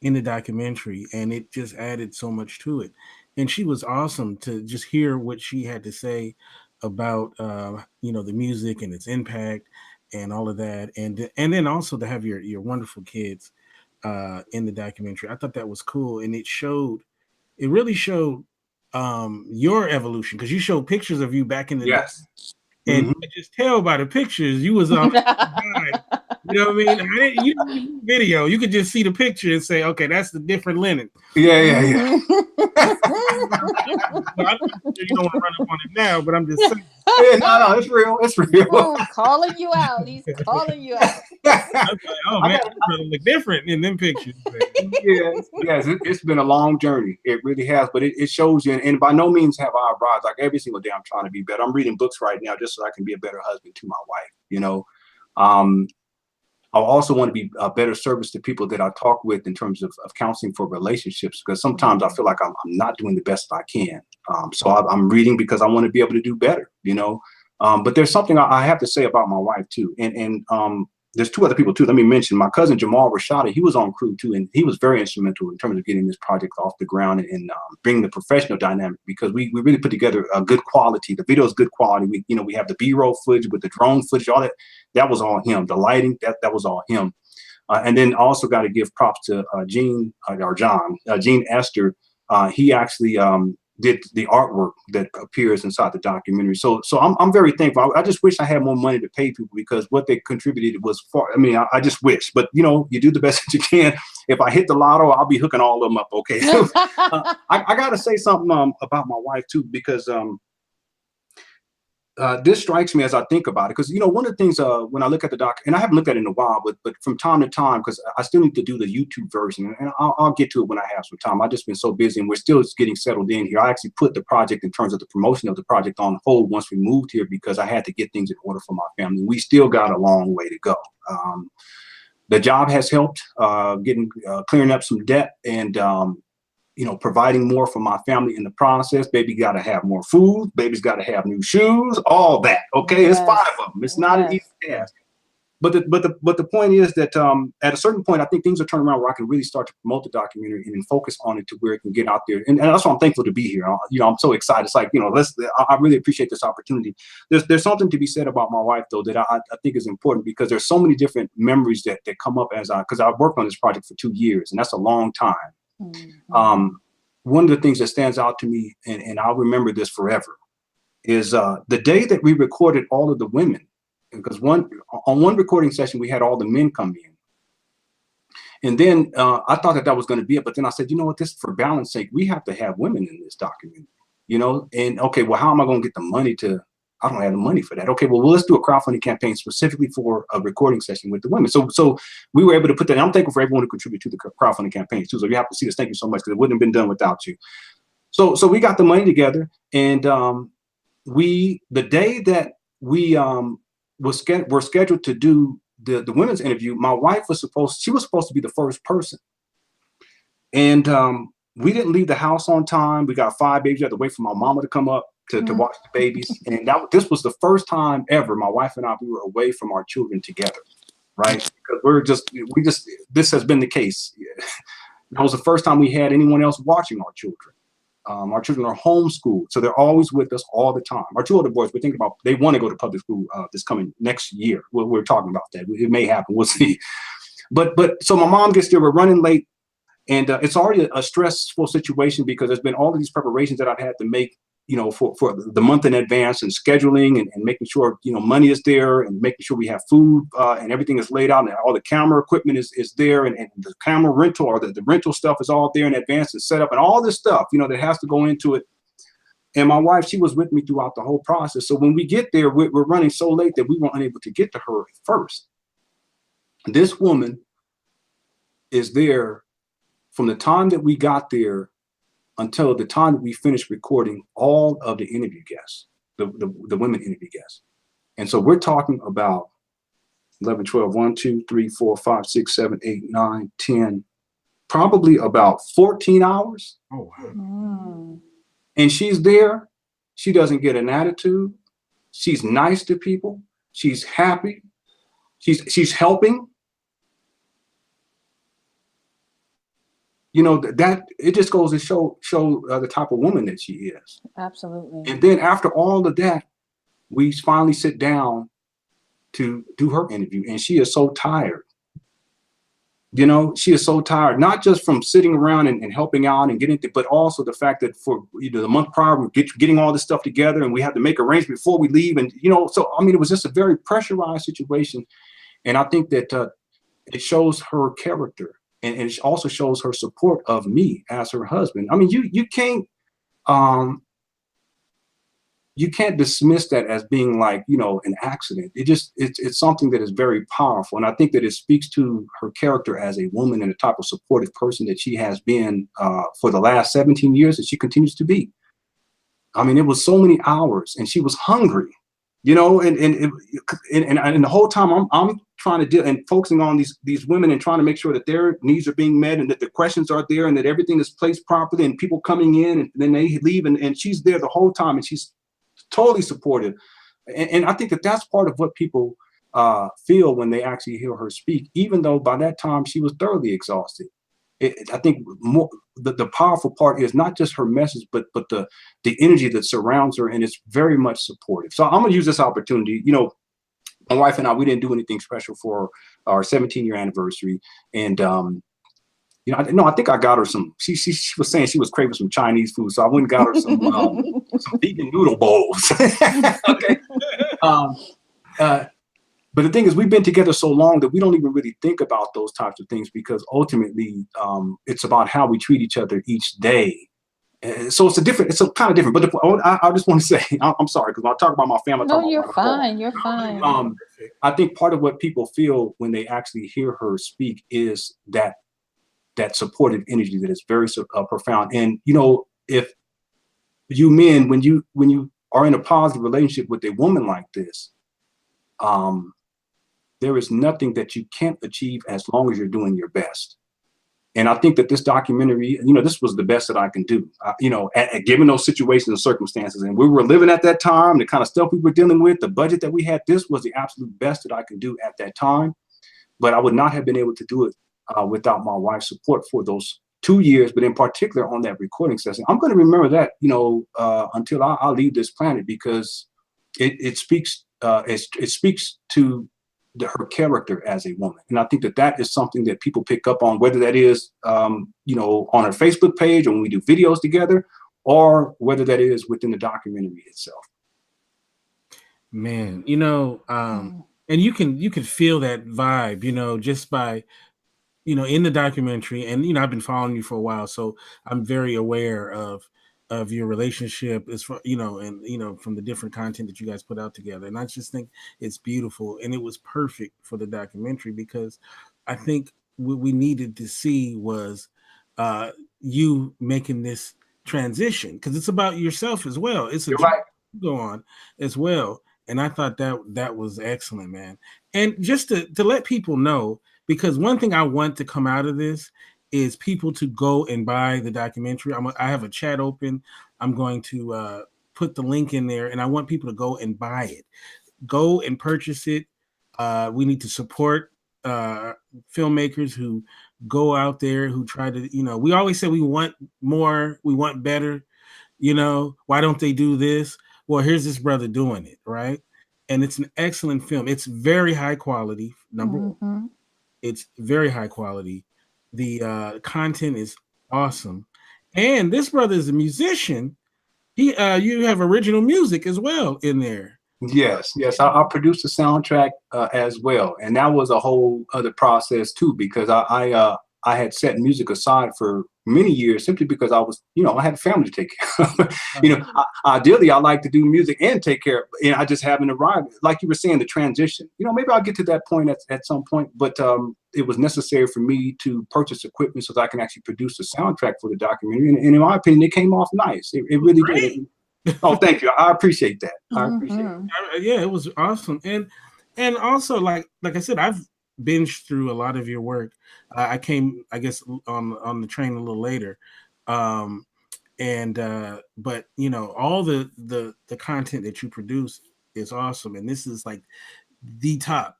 in the documentary, and it just added so much to it. And she was awesome to just hear what she had to say about the music and its impact and all of that, and then also to have your wonderful kids in the documentary. I thought that was cool, and it really showed your evolution, because you showed pictures of you back in the day. And I just tell by the pictures you was on. You know what I mean? You didn't need video. You could just see the picture and say, okay, that's the different Lenon. Yeah. I'm sure you don't want to run up on it now, but I'm just saying. Yeah, no, it's real. It's real. Oh, calling you out. He's calling you out. I was like, oh man, you brother look different in them pictures. Yes, it's been a long journey. It really has, but it shows you, and by no means have I arrived. Like every single day, I'm trying to be better. I'm reading books right now just so I can be a better husband to my wife. I also want to be a better service to people that I talk with in terms of counseling for relationships, because sometimes I feel like I'm not doing the best I can. So I'm reading because I want to be able to do better, but there's something I have to say about my wife too. And there's two other people too. Let me mention my cousin, Jamal Rashadi. He was on crew too. And he was very instrumental in terms of getting this project off the ground and bringing the professional dynamic, because we really put together a good quality. The video is good quality. We have the B-roll footage with the drone footage, all that. That was all him. The lighting, that was all him. And then also got to give props to Gene Esther. He actually did the artwork that appears inside the documentary. So I'm very thankful. I just wish I had more money to pay people, because what they contributed was far. I mean, I just wish, but you do the best that you can. If I hit the lotto, I'll be hooking all of them up. Okay. I got to say something about my wife too, because this strikes me as I think about it, because one of the things when I look at the doc, and I haven't looked at it in a while, but from time to time, because I still need to do the YouTube version, and I'll get to it when I have some time. I've just been so busy, and we're still getting settled in here. I actually put the project, in terms of the promotion of the project, on hold once we moved here, because I had to get things in order for my family. We still got a long way to go. The job has helped clearing up some debt, and providing more for my family in the process. Baby got to have more food. Baby's got to have new shoes. All that. Okay, yes. It's 5 of them. It's not an easy task. But the point is that at a certain point, I think things are turning around where I can really start to promote the documentary and focus on it to where it can get out there. And that's why I'm thankful to be here. I'm so excited. It's like, I really appreciate this opportunity. There's something to be said about my wife, though, that I think is important, because there's so many different memories that come up because I've worked on this project for 2 years, and that's a long time. Mm-hmm. One of the things that stands out to me, and I'll remember this forever, is the day that we recorded all of the women, because on one recording session we had all the men come in, and then I thought that was going to be it, but then I said, you know what, this, for balance sake, we have to have women in this documentary, and okay, well, how am I going to get the money I don't have the money for that. Okay, well, let's do a crowdfunding campaign specifically for a recording session with the women. So we were able to put that. And I'm thankful for everyone who contributed to the crowdfunding campaign too. So you have to see this. Thank you so much, because it wouldn't have been done without you. So we got the money together, and the day that we were scheduled to do the women's interview, my wife was supposed to be the first person, and we didn't leave the house on time. We got 5 babies. We had to wait for my mama to come up to watch the babies. And this was the first time ever my wife and I, we were away from our children together, right? Because this has been the case. That was the first time we had anyone else watching our children. Our children are homeschooled, so they're always with us all the time. Our 2 older boys, we're thinking about, they want to go to public school this coming next year. We're talking about that. It may happen. We'll see. But so my mom gets there. We're running late. And it's already a stressful situation, because there's been all of these preparations that I've had to make, for the month in advance, and scheduling and making sure, money is there, and making sure we have food and everything is laid out, and all the camera equipment is there, and the camera rental, or the rental stuff is all there in advance and set up, and all this stuff, that has to go into it. And my wife, she was with me throughout the whole process. So when we get there, we're running so late that we weren't unable to get to her first. This woman is there from the time that we got there until the time that we finished recording all of the interview guests, the women interview guests. And so we're talking about 11, 12, 1, 2, 3, 4, 5, 6, 7, 8, 9, 10, probably about 14 hours. Oh, wow. And she's there. She doesn't get an attitude. She's nice to people. She's happy. She's helping. You know, that it just goes to show the type of woman that she is. Absolutely. And then after all of that, we finally sit down to do her interview, and she is so tired. You know, she is so tired, not just from sitting around and helping out and getting, but also the fact that for the month prior, we're getting all this stuff together, and we have to make arrangements before we leave. And, you know, so, I mean, it was just a very pressurized situation. And I think that it shows her character, and it also shows her support of me as her husband. I mean, you can't dismiss that as being like, you know, an accident. It's something that is very powerful. And I think that it speaks to her character as a woman and the type of supportive person that she has been for the last 17 years, that she continues to be. I mean, it was so many hours, and she was hungry, you know, and the whole time I'm trying to deal and focusing on these women and trying to make sure that their needs are being met, and that the questions are there, and that everything is placed properly, and people coming in, and then they leave, and she's there the whole time, and she's totally supportive. And I think that that's part of what people feel when they actually hear her speak, even though by that time she was thoroughly exhausted. I think more the powerful part is not just her message, but the energy that surrounds her, and it's very much supportive. So I'm gonna use this opportunity. You know, my wife and I, we didn't do anything special for our 17-year anniversary, and you know, I think I got her some. She was saying she was craving some Chinese food, so I went and got her some vegan noodle bowls. Okay. But the thing is, we've been together so long that we don't even really think about those types of things, because ultimately, it's about how we treat each other each day. So it's kind of different. But I just want to say, I'm sorry, because when I talk about my family, No, you're fine. You're fine. I think part of what people feel when they actually hear her speak is that supportive energy that is very profound. And, you know, if you men, when you are in a positive relationship with a woman like this, there is nothing that you can't achieve as long as you're doing your best. And I think that this documentary, you know, this was the best that I can do, you know, given those situations and circumstances. And we were living at that time, the kind of stuff we were dealing with, the budget that we had, this was the absolute best that I could do at that time. But I would not have been able to do it without my wife's support for those 2 years, but in particular on that recording session. I'm going to remember that, you know, until I leave this planet, because it speaks to her character as a woman. And I think that is something that people pick up on, whether that is, you know, on her Facebook page or when we do videos together, or whether that is within the documentary itself. Man, you know, and you can feel that vibe, you know, just by, you know, in the documentary. And, you know, I've been following you for a while, so I'm very aware of your relationship, as far, you know, and, you know, from the different content that you guys put out together. And I just think it's beautiful, and it was perfect for the documentary, because I think what we needed to see was you making this transition, because it's about yourself as well. It's a right. Go on as well. And I thought that was excellent, man. And just to let people know, because one thing I want to come out of this is people to go and buy the documentary. I have a chat open. I'm going to put the link in there, and I want people to go and buy it. Go and purchase it. We need to support filmmakers who go out there, who try to, you know, we always say we want more, we want better, you know, why don't they do this? Well, here's this brother doing it, right? And it's an excellent film. It's very high quality, number one. It's very high quality. The content is awesome. And this brother is a musician. You have original music as well in there. Yes. I produced the soundtrack as well, and that was a whole other process too, because I I had set music aside for many years simply because I was, I had a family to take care of. Ideally, I like to do music and take care of, and I just haven't arrived. Like you were saying, the transition, maybe I'll get to that point at some point, but it was necessary for me to purchase equipment so that I can actually produce a soundtrack for the documentary. And in my opinion, it came off nice. It really did. Oh, thank you. I appreciate that. I appreciate it. Yeah, it was awesome. And also, like I said, I've binged through a lot of your work. I came, I guess, on the train a little later. But all the content that you produce is awesome. And this is like the top,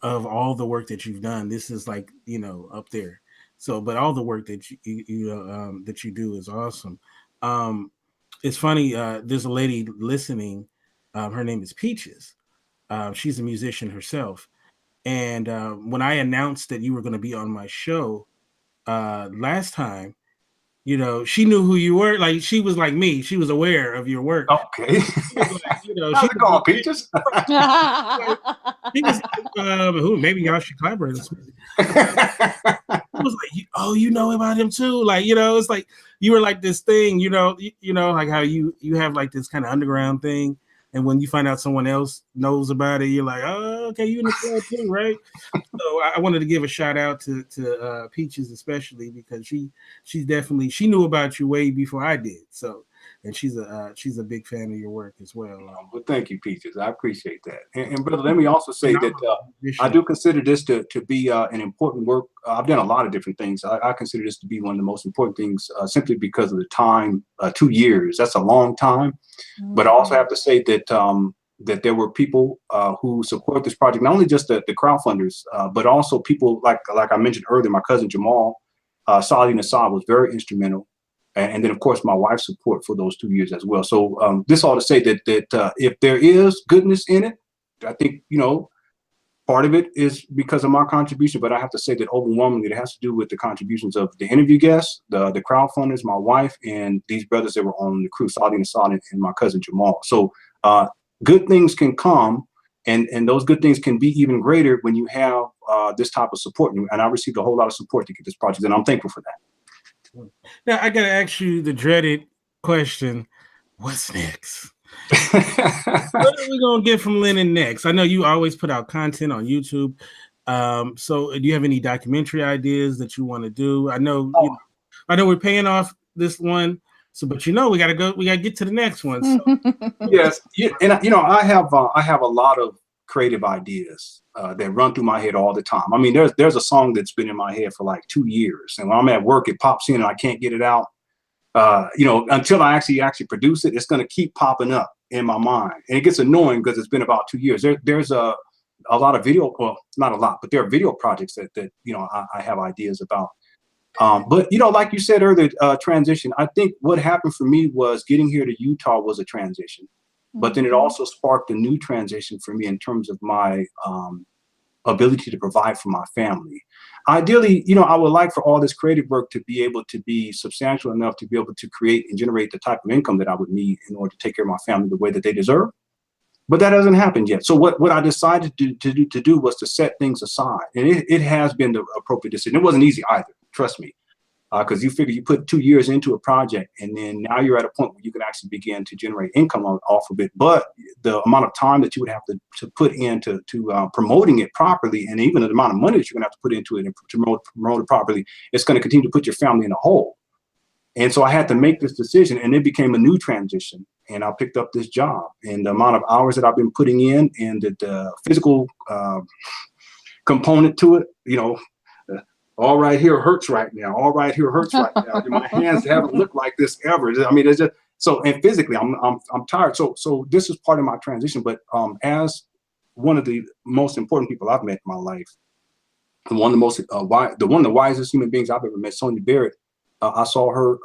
of all the work that you've done. This is like, up there. So, but all the work that you do is awesome. It's funny. There's a lady listening. Her name is Peaches. She's a musician herself. And when I announced that you were going to be on my show last time, she knew who you were. Like, she was like me. She was aware of your work. Okay. How's it going, Peaches? Maybe y'all should collaborate. I was like, oh, you know about him too. Like, it's like you were like this thing, like how you have like this kind of underground thing. And when you find out someone else knows about it, you're like, oh, okay, you in the club too, right? So I wanted to give a shout out to Peaches, especially because she knew about you way before I did. So, and she's a big fan of your work as well. Well, thank you, Peaches. I appreciate that. And brother, let me also say that I do consider this to be an important work. I've done a lot of different things. I consider this to be one of the most important things simply because of the time. 2 years, that's a long time. Mm-hmm. But I also have to say that that there were people who support this project, not only just the crowdfunders, but also people like I mentioned earlier, my cousin Jamal, Salih Nassab was very instrumental. And then, of course, my wife's support for those 2 years as well. So this all to say that if there is goodness in it, I think, part of it is because of my contribution. But I have to say that overwhelmingly, it has to do with the contributions of the interview guests, the crowdfunders, my wife, and these brothers that were on the crew, Salih Nassab and my cousin Jamal. So good things can come. And those good things can be even greater when you have this type of support. And I received a whole lot of support to get this project, and I'm thankful for that. Now, I got to ask you the dreaded question, what's next? What are we going to get from Lenon next? I know you always put out content on YouTube. So do you have any documentary ideas that you want to do? I know we're paying off this one. So, but we got to get to the next one. So. Yes. And I have a lot of creative ideas that run through my head all the time. I mean, there's a song that's been in my head for like 2 years, and when I'm at work, it pops in and I can't get it out. Until I actually produce it, it's going to keep popping up in my mind, and it gets annoying because it's been about 2 years. There's a lot of video, well, not a lot, but there are video projects that I have ideas about. But like you said earlier, transition. I think what happened for me was getting here to Utah was a transition. But then it also sparked a new transition for me in terms of my ability to provide for my family. Ideally, I would like for all this creative work to be able to be substantial enough to be able to create and generate the type of income that I would need in order to take care of my family the way that they deserve. But that hasn't happened yet. So what I decided to do was to set things aside. And it has been the appropriate decision. It wasn't easy either, trust me. Because you figure you put 2 years into a project and then now you're at a point where you can actually begin to generate income off of it. But the amount of time that you would have to put into promoting it properly, and even the amount of money that you're going to have to put into it and to promote it properly, it's going to continue to put your family in a hole. And so I had to make this decision, and it became a new transition. And I picked up this job, and the amount of hours that I've been putting in and the physical component to it, all right here hurts right now. All right here hurts right now. My hands haven't looked like this ever. I mean, it's just so. And physically, I'm tired. So this is part of my transition. But as one of the most important people I've met in my life, one of the wisest human beings I've ever met, Sonia Barrett. I saw her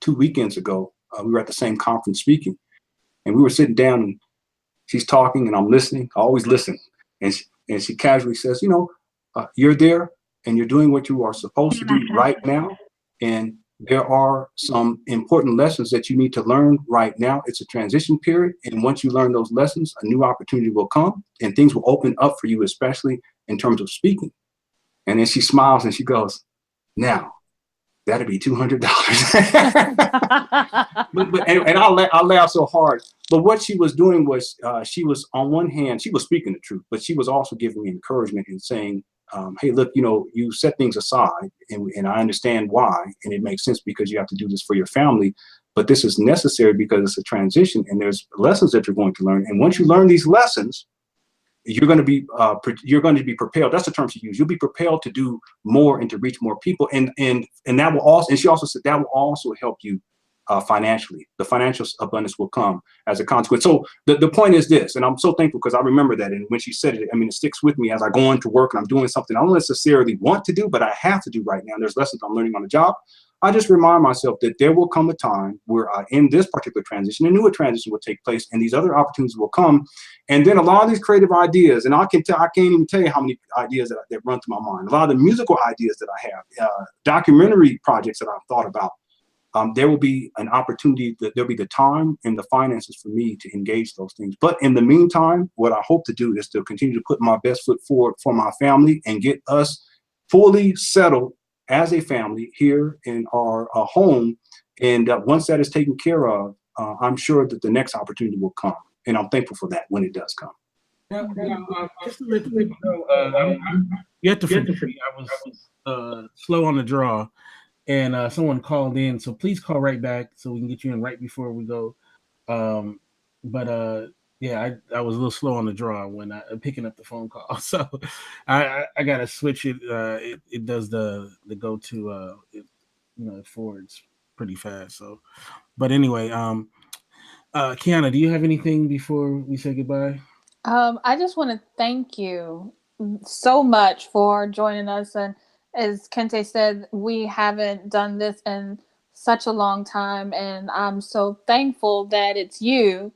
2 weekends ago. We were at the same conference speaking, and we were sitting down. And she's talking, and I'm listening. I always listen. And she casually says, you're there. And you're doing what you are supposed to do right now. And there are some important lessons that you need to learn right now. It's a transition period. And once you learn those lessons, a new opportunity will come and things will open up for you, especially in terms of speaking. And then she smiles and she goes, now, that'd be $200. and I laugh so hard. But what she was doing was she was, on one hand, she was speaking the truth, but she was also giving me encouragement and saying, hey, look, you know, you set things aside and I understand why. And it makes sense because you have to do this for your family. But this is necessary because it's a transition and there's lessons that you're going to learn. And once you learn these lessons, you're going to be propelled. That's the term she used. You'll be propelled to do more and to reach more people. And that will also, and she also said that will also help you financially. The financial abundance will come as a consequence. So the point is this, and I'm so thankful because I remember that. And when she said it, I mean, it sticks with me as I go into work and I'm doing something I don't necessarily want to do, but I have to do right now. And there's lessons I'm learning on the job. I just remind myself that there will come a time where in this particular transition, a newer transition will take place and these other opportunities will come. And then a lot of these creative ideas, and I can't even tell you how many ideas that run through my mind. A lot of the musical ideas that I have, documentary projects that I've thought about, there will be an opportunity, there'll be the time and the finances for me to engage those things. But in the meantime, what I hope to do is to continue to put my best foot forward for my family and get us fully settled as a family here in our home. And once that is taken care of, I'm sure that the next opportunity will come. And I'm thankful for that when it does come. Now, just to let people know, you have to forgive me. I was slow on the draw, and someone called in. So please call right back so we can get you in right before we go. Yeah, I was a little slow on the draw when picking up the phone call. So I got to switch it. It does the go to, it forwards pretty fast. So, but anyway, Quianna, do you have anything before we say goodbye? I just want to thank you so much for joining us. And as Kinte said, we haven't done this in such a long time. And I'm so thankful that it's you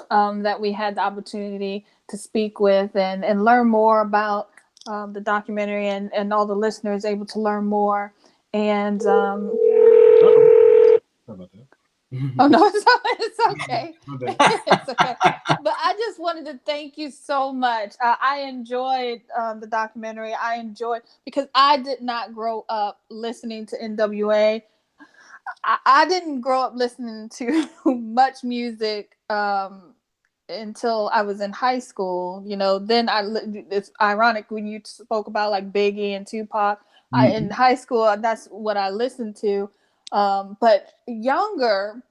that we had the opportunity to speak with and learn more about the documentary and all the listeners able to learn more. And Sorry about that. oh no, it's okay. It's okay. But I just wanted to thank you so much. I enjoyed the documentary. I enjoyed because I did not grow up listening to NWA. I didn't grow up listening to much music until I was in high school. Then it's ironic when you spoke about like Biggie and Tupac. In high school, that's what I listened to. But younger,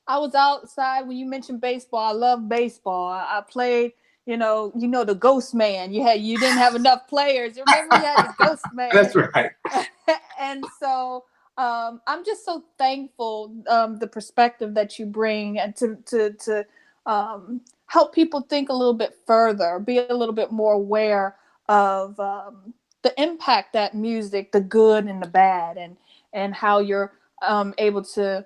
I was outside when you mentioned baseball. I love baseball. I played, the Ghost Man. You didn't have enough players. You remember you had the Ghost Man. That's right. And so I'm just so thankful the perspective that you bring and to help people think a little bit further, be a little bit more aware of the impact that music, the good and the bad, and how you're able to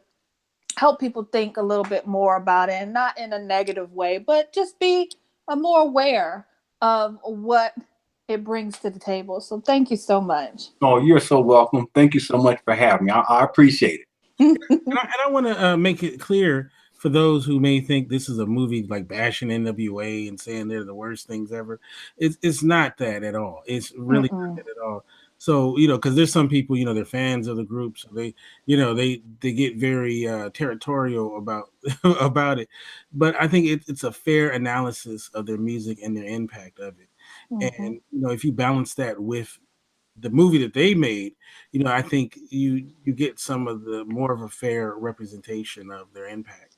help people think a little bit more about it, and not in a negative way, but just be more aware of what it brings to the table. So thank you so much. Oh, you're so welcome. Thank you so much for having me. I appreciate it. And I want to make it clear for those who may think this is a movie like bashing NWA and saying they're the worst things ever. It's not that at all. It's really not that at all. So, because there's some people, they're fans of the group, so they get very territorial about it. But I think it's a fair analysis of their music and their impact of it. And if you balance that with the movie that they made, I think you get some of the more of a fair representation of their impact.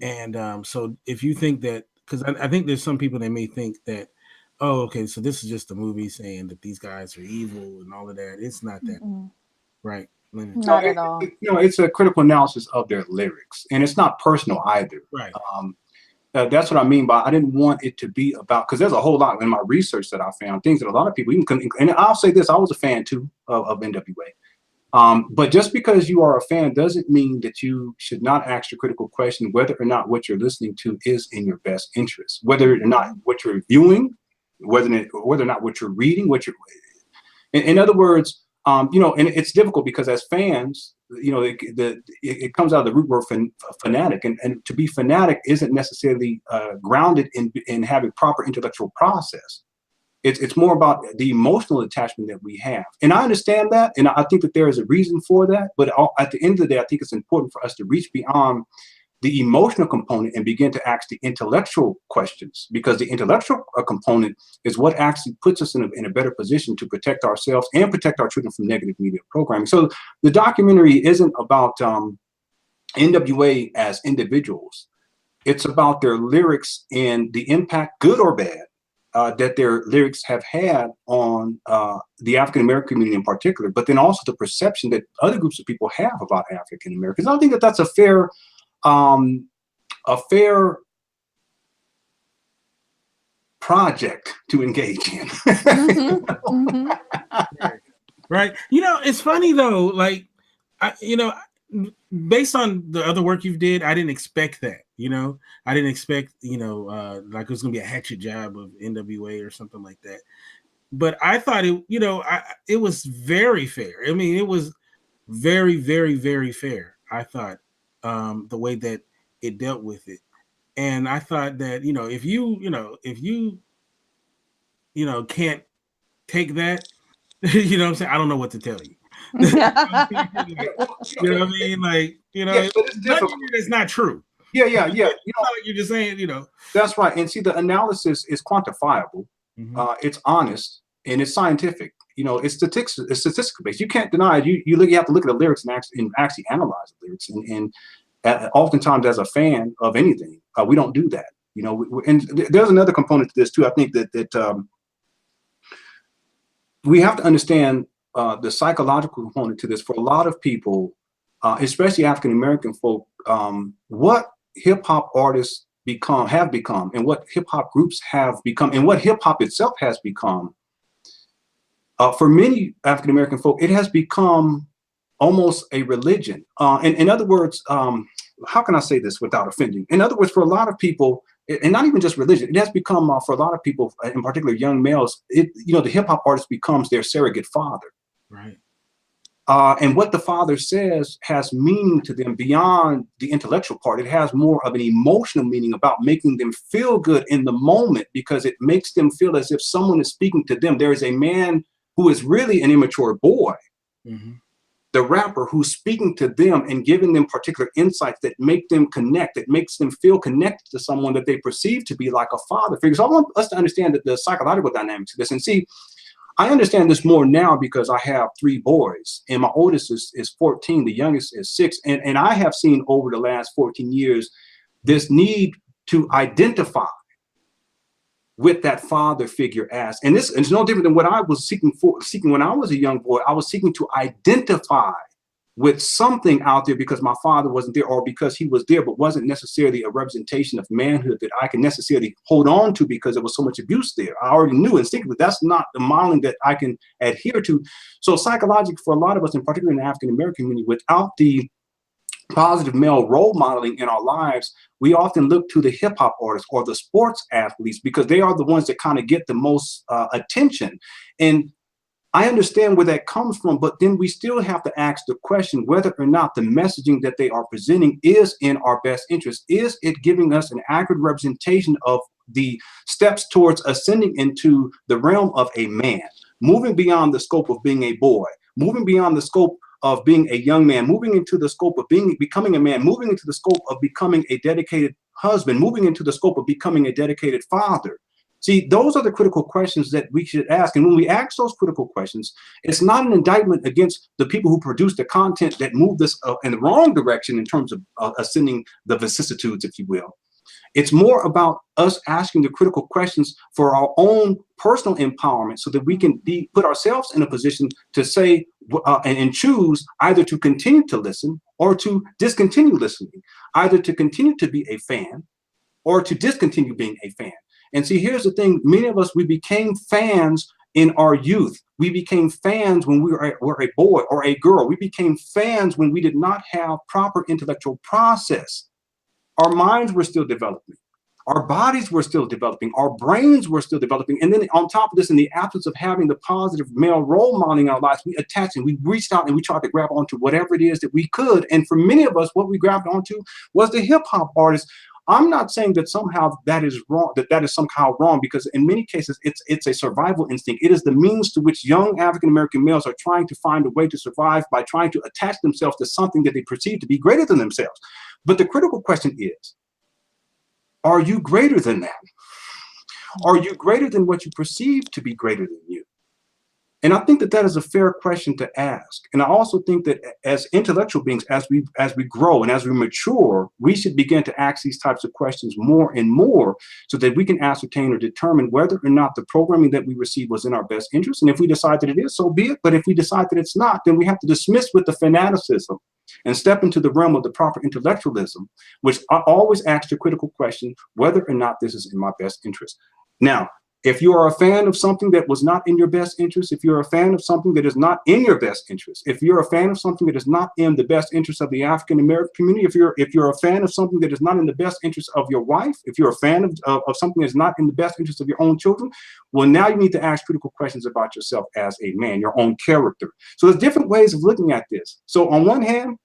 And so if you think that, because I think there's some people that may think that, oh, okay, so this is just a movie saying that these guys are evil and all of that. It's not that, right? Not at all. It's a critical analysis of their lyrics, and it's not personal either. Right. That's what I mean by I didn't want it to be about, because there's a whole lot in my research that I found, things that a lot of people even couldn't, and I'll say this, I was a fan too of NWA. But just because you are a fan doesn't mean that you should not ask your critical question whether or not what you're listening to is in your best interest, whether or not what you're viewing, whether or not what you're reading, in other words, and it's difficult because as fans, it comes out of the root word fanatic, and to be fanatic isn't necessarily grounded in having proper intellectual process. It's more about the emotional attachment that we have. And I understand that. And I think that there is a reason for that. But at the end of the day, I think it's important for us to reach beyond the emotional component and begin to ask the intellectual questions, because the intellectual component is what actually puts us in a better position to protect ourselves and protect our children from negative media programming. So the documentary isn't about NWA as individuals. It's about their lyrics and the impact, good or bad, that their lyrics have had on the African-American community in particular, but then also the perception that other groups of people have about African-Americans. I don't think that that's a fair project to engage in. Right. You know, it's funny though, like, based on the other work you've did, I didn't expect that. I didn't expect, like it was gonna be a hatchet job of NWA or something like that. But I thought it was very fair. I mean, it was very, very, very fair. I thought the way that it dealt with it, and I thought that if you can't take that, what I'm saying, I don't know what to tell you. You know what I mean? Like, it's not true. Yeah. You're just saying, That's right. And see, the analysis is quantifiable. It's honest and it's scientific. It's statistical based. You can't deny it. You have to look at the lyrics and actually analyze the lyrics. And oftentimes, as a fan of anything, we don't do that. And there's another component to this too. I think that we have to understand the psychological component to this. For a lot of people, especially African American folk, what hip hop artists have become, and what hip hop groups have become, and what hip hop itself has become, for many African American folk, it has become almost a religion. In other words, how can I say this without offending? In other words, for a lot of people, and not even just religion, it has become for a lot of people, in particular young males, the hip hop artist becomes their surrogate father. Right. And what the father says has meaning to them beyond the intellectual part. It has more of an emotional meaning about making them feel good in the moment, because it makes them feel as if someone is speaking to them. There is a man who is really an immature boy, the rapper, who's speaking to them and giving them particular insights that make them connect, that makes them feel connected to someone that they perceive to be like a father figure. So I want us to understand that the psychological dynamics of this. And see, I understand this more now because I have 3 boys, and my oldest is 14, the youngest is 6. And I have seen over the last 14 years this need to identify with that father figure as, and it's no different than what I was seeking when I was a young boy. I was seeking to identify with something out there because my father wasn't there, or because he was there but wasn't necessarily a representation of manhood that I can necessarily hold on to because there was so much abuse there. I already knew instinctively that's not the modeling that I can adhere to. So psychologically, for a lot of us, in particular in the African American community, without the positive male role modeling in our lives, we often look to the hip hop artists or the sports athletes because they are the ones that kind of get the most attention. And I understand where that comes from, but then we still have to ask the question whether or not the messaging that they are presenting is in our best interest. Is it giving us an accurate representation of the steps towards ascending into the realm of a man, moving beyond the scope of being a boy, moving beyond the scope of being a young man, moving into the scope of becoming a man, moving into the scope of becoming a dedicated husband, moving into the scope of becoming a dedicated father? See, those are the critical questions that we should ask. And when we ask those critical questions, it's not an indictment against the people who produce the content that moved us in the wrong direction in terms of ascending the vicissitudes, if you will. It's more about us asking the critical questions for our own personal empowerment so that we can put ourselves in a position to say and choose either to continue to listen or to discontinue listening, either to continue to be a fan or to discontinue being a fan. And see, here's the thing. Many of us, we became fans in our youth. We became fans when we were a boy or a girl. We became fans when we did not have proper intellectual process. Our minds were still developing. Our bodies were still developing. Our brains were still developing. And then on top of this, in the absence of having the positive male role modeling in our lives, we attached and we reached out and we tried to grab onto whatever it is that we could. And for many of us, what we grabbed onto was the hip hop artist I'm not saying that somehow that is wrong, that is somehow wrong, because in many cases it's a survival instinct. It is the means to which young African American males are trying to find a way to survive by trying to attach themselves to something that they perceive to be greater than themselves. But the critical question is, are you greater than that? Are you greater than what you perceive to be greater than you? And I think that that is a fair question to ask. And I also think that as intellectual beings, as we grow and as we mature, we should begin to ask these types of questions more and more, so that we can ascertain or determine whether or not the programming that we receive was in our best interest. And if we decide that it is, so be it. But if we decide that it's not, then we have to dismiss with the fanaticism and step into the realm of the proper intellectualism, which always asks the critical question, whether or not this is in my best interest. Now, if you are a fan of something that was not in your best interest, if you're a fan of something that is not in your best interest, if you're a fan of something that is not in the best interest of the African American community, if you're a fan of something that is not in the best interest of your wife, if you're a fan of something that's not in the best interest of your own children, well, now you need to ask critical questions about yourself as a man, your own character. So there's different ways of looking at this. So on one hand,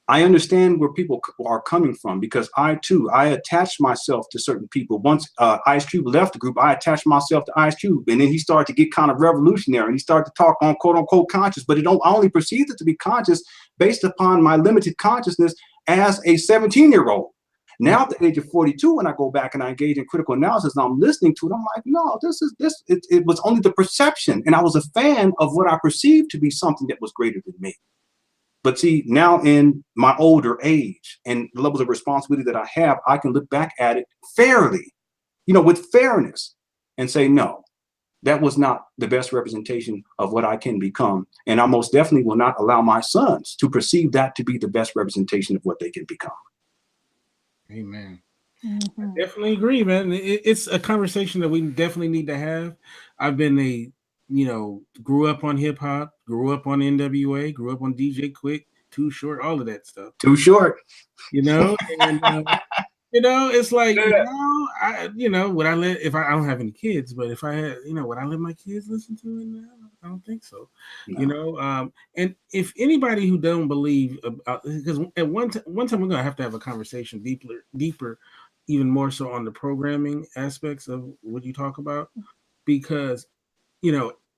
I understand where people are coming from, because I attached myself to certain people. Once Ice Cube left the group, I attached myself to Ice Cube, and then he started to get kind of revolutionary, and he started to talk on quote unquote conscious, but I only perceived it to be conscious based upon my limited consciousness as a 17-year-old. Now at the age of 42, when I go back and I engage in critical analysis and I'm listening to it, I'm like, no, it was only the perception, and I was a fan of what I perceived to be something that was greater than me. But see, now in my older age and the levels of responsibility that I have, I can look back at it fairly, with fairness, and say, no, that was not the best representation of what I can become. And I most definitely will not allow my sons to perceive that to be the best representation of what they can become. Amen. I definitely agree, man. It's a conversation that we definitely need to have. I've been grew up on hip hop, grew up on NWA, grew up on DJ Quick, Too Short, all of that stuff. Too Short. And it's like, would I let, if I don't have any kids, but if I had, would I let my kids listen to it now? I don't think so. No. And if anybody who don't believe about, because at one time we're gonna have to have a conversation deeper, even more so on the programming aspects of what you talk about, because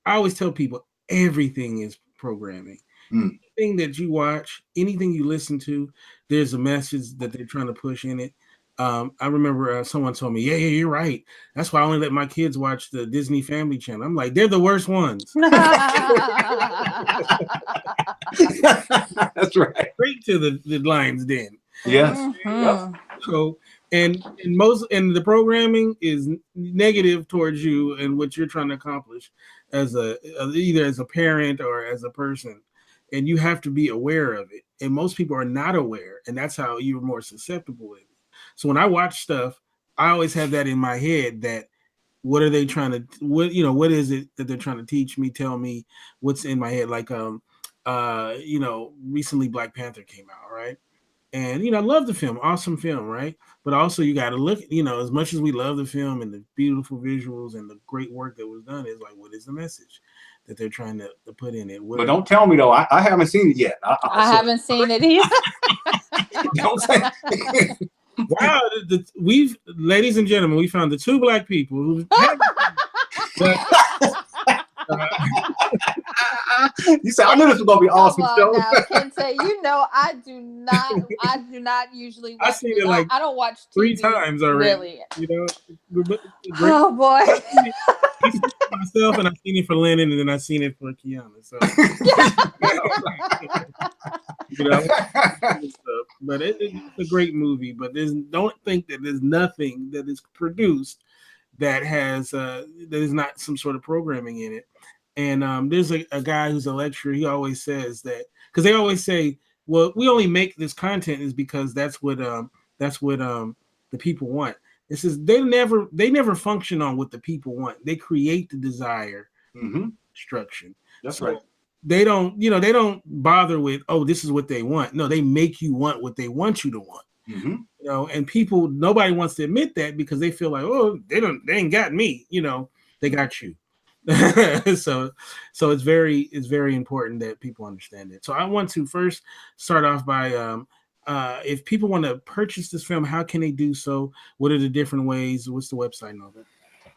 I always tell people everything is programming. Anything that you watch, anything you listen to, there's a message that they're trying to push in it. I remember someone told me, yeah, you're right. That's why I only let my kids watch the Disney Family Channel. I'm like, they're the worst ones. That's right. Straight to the lion's den. Yes. Mm-hmm. So, and the programming is negative towards you and what you're trying to accomplish as either as a parent or as a person, and you have to be aware of it. And most people are not aware, and that's how you're more susceptible with it. So when I watch stuff, I always have that in my head, that what are they trying to, what is it that they're trying to teach me, tell me what's in my head. Like recently Black Panther came out, right? And I love the film, awesome film, right? But also you got to look, as much as we love the film and the beautiful visuals and the great work that was done, is like, what is the message that they're trying to put in it? But don't tell me though, I haven't seen it yet. I haven't seen it either. Don't say. Wow, ladies and gentlemen, we found the two Black people who. You said, I knew this was gonna be an awesome show. Now, Kinte, I do not usually watch. I've seen it like I don't watch TV 3 times already. Really. Oh boy. Myself, and I've seen it for Lenon, and then I've seen it for Quianna. So but it's a great movie. But don't think that there's nothing that is produced that has that is not some sort of programming in it. And there's a guy who's a lecturer. He always says that, because they always say, well, we only make this content is because that's what the people want. It says they never function on what the people want. They create the desire, instruction. That's so right. They don't bother with, oh, this is what they want. No, they make you want what they want you to want. And nobody wants to admit that, because they feel like, oh, they ain't got me. They got you. So it's very important that people understand it. So I want to first start off by if people want to purchase this film, how can they do so? What are the different ways? What's the website and all that?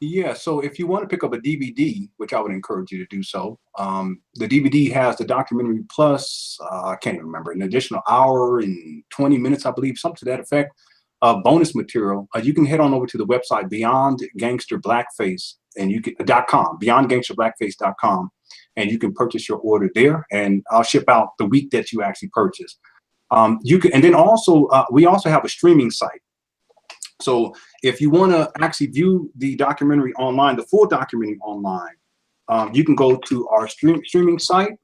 Yeah, so if you want to pick up a DVD, which I would encourage you to do so, the DVD has the documentary plus, I can't even remember, an additional hour and 20 minutes, I believe, something to that effect, bonus material. You can head on over to the website Beyond Gangster Blackface and you can .com, beyondgangsterblackface.com, and you can purchase your order there, and I'll ship out the week that you actually purchase. You can, and then also we also have a streaming site. So if you want to actually view the documentary online, the full documentary online, you can go to our streaming site.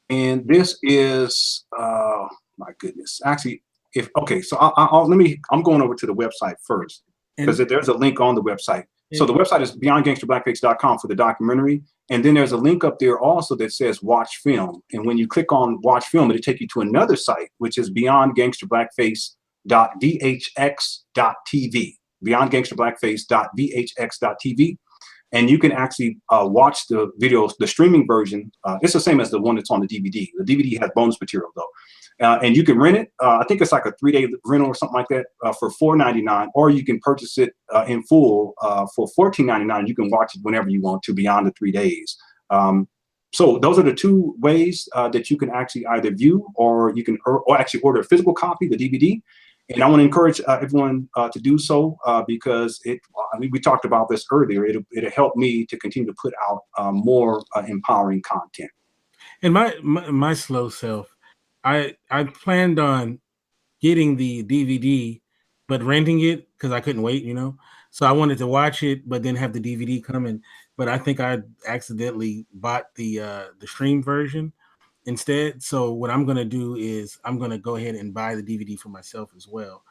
And this is, my goodness, actually, so I'm going over to the website first because there's a link on the website. So the website is beyondgangsterblackface.com for the documentary. And then there's a link up there also that says watch film. And when you click on watch film, it'll take you to another site, which is beyondgangsterblackface.vhx.tv, beyondgangsterblackface.vhx.tv. And you can actually watch the videos, the streaming version. It's the same as the one that's on the DVD. The DVD has bonus material though. And you can rent it. I think it's like a 3-day rental or something like that for $4.99, or you can purchase it in full for $14.99. You can watch it whenever you want to beyond the 3 days. So those are the two ways that you can actually either view, or you can or actually order a physical copy, the DVD. And I want to encourage everyone to do so because we talked about this earlier. It'll help me to continue to put out more empowering content. And my slow self, I planned on getting the DVD, but renting it because I couldn't wait, So I wanted to watch it, but then have the DVD coming. But I think I accidentally bought the stream version instead. So what I'm gonna do is I'm gonna go ahead and buy the DVD for myself as well.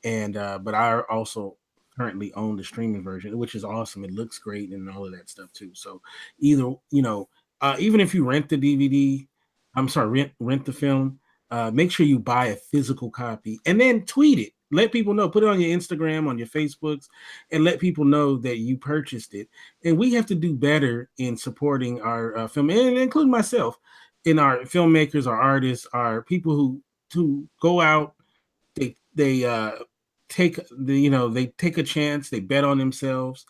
And but I also currently own the streaming version, which is awesome. It looks great and all of that stuff too. So either even if you rent the DVD, rent the film, make sure you buy a physical copy and then tweet it. Let people know. Put it on your Instagram, on your Facebooks, and let people know that you purchased it. And we have to do better in supporting our film, and including myself, in our filmmakers, our artists, our people who go out. They take they take a chance. They bet on themselves,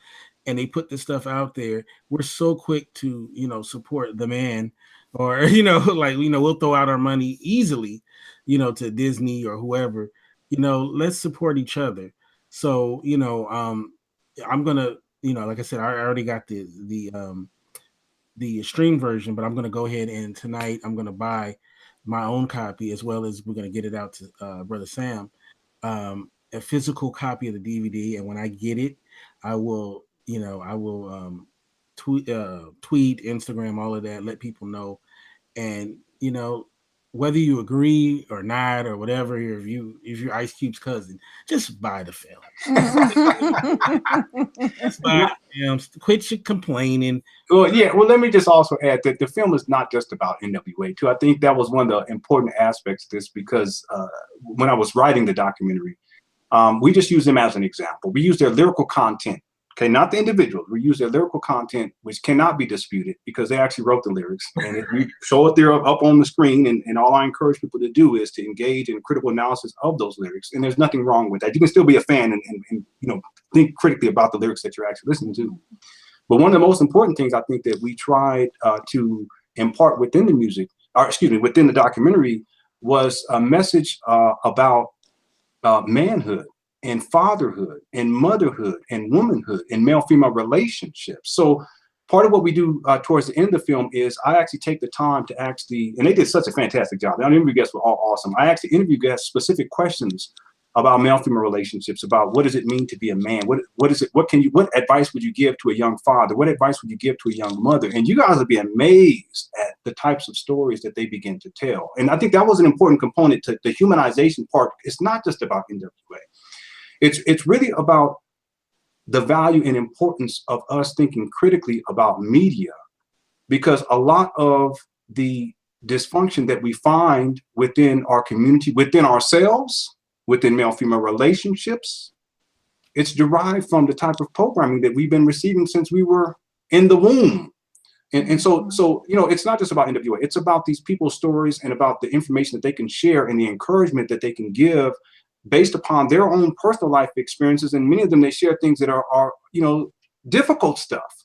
and they put the stuff out there. We're so quick to support the man, or we'll throw out our money easily, to Disney or whoever. Let's support each other. So I'm gonna like I said, I already got the stream version, but I'm gonna go ahead and tonight I'm gonna buy my own copy, as well as we're gonna get it out to Brother Sam, a physical copy of the DVD. And when I get it, I will tweet, Instagram, all of that, let people know. And whether you agree or not or whatever, if you're Ice Cube's cousin, just buy the film. Just buy the film. Quit complaining. Well, yeah. Well, let me just also add that the film is not just about NWA too. I think that was one of the important aspects of this, because when I was writing the documentary, we just use them as an example. We use their lyrical content. Okay, not the individuals. We use their lyrical content, which cannot be disputed because they actually wrote the lyrics. And if you show it there up on the screen, and all I encourage people to do is to engage in critical analysis of those lyrics. And there's nothing wrong with that. You can still be a fan and think critically about the lyrics that you're actually listening to. But one of the most important things I think that we tried to impart within the music, within the documentary, was a message about manhood and fatherhood and motherhood and womanhood and male-female relationships. So part of what we do towards the end of the film is I actually take the time to actually, and they did such a fantastic job. The interview guests were all awesome. I actually interviewed guests specific questions about male-female relationships, about what does it mean to be a man? What is it? What advice would you give to a young father? What advice would you give to a young mother? And you guys will be amazed at the types of stories that they begin to tell. And I think that was an important component to the humanization part. It's not just about NWA. It's really about the value and importance of us thinking critically about media, because a lot of the dysfunction that we find within our community, within ourselves, within male-female relationships, it's derived from the type of programming that we've been receiving since we were in the womb. And so, you know, it's not just about NWA. It's about these people's stories and about the information that they can share and the encouragement that they can give based upon their own personal life experiences. And many of them, they share things that are you know, difficult stuff.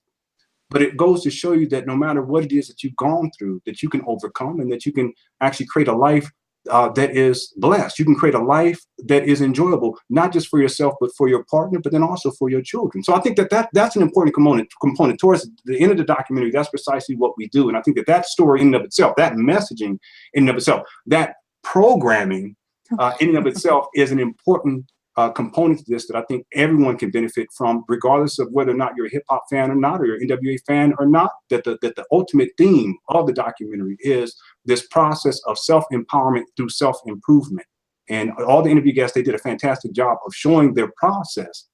But it goes to show you that no matter what it is that you've gone through, that you can overcome and that you can actually create a life that is blessed. You can create a life that is enjoyable, not just for yourself, but for your partner, but then also for your children. So I think that's an important component towards the end of the documentary. That's precisely what we do. And I think that story in and of itself, that messaging in and of itself, that programming in and of itself is an important component to this that I think everyone can benefit from, regardless of whether or not you're a hip hop fan or not, or you're an NWA fan or not. That the ultimate theme of the documentary is this process of self-empowerment through self-improvement. And all the interview guests, they did a fantastic job of showing their process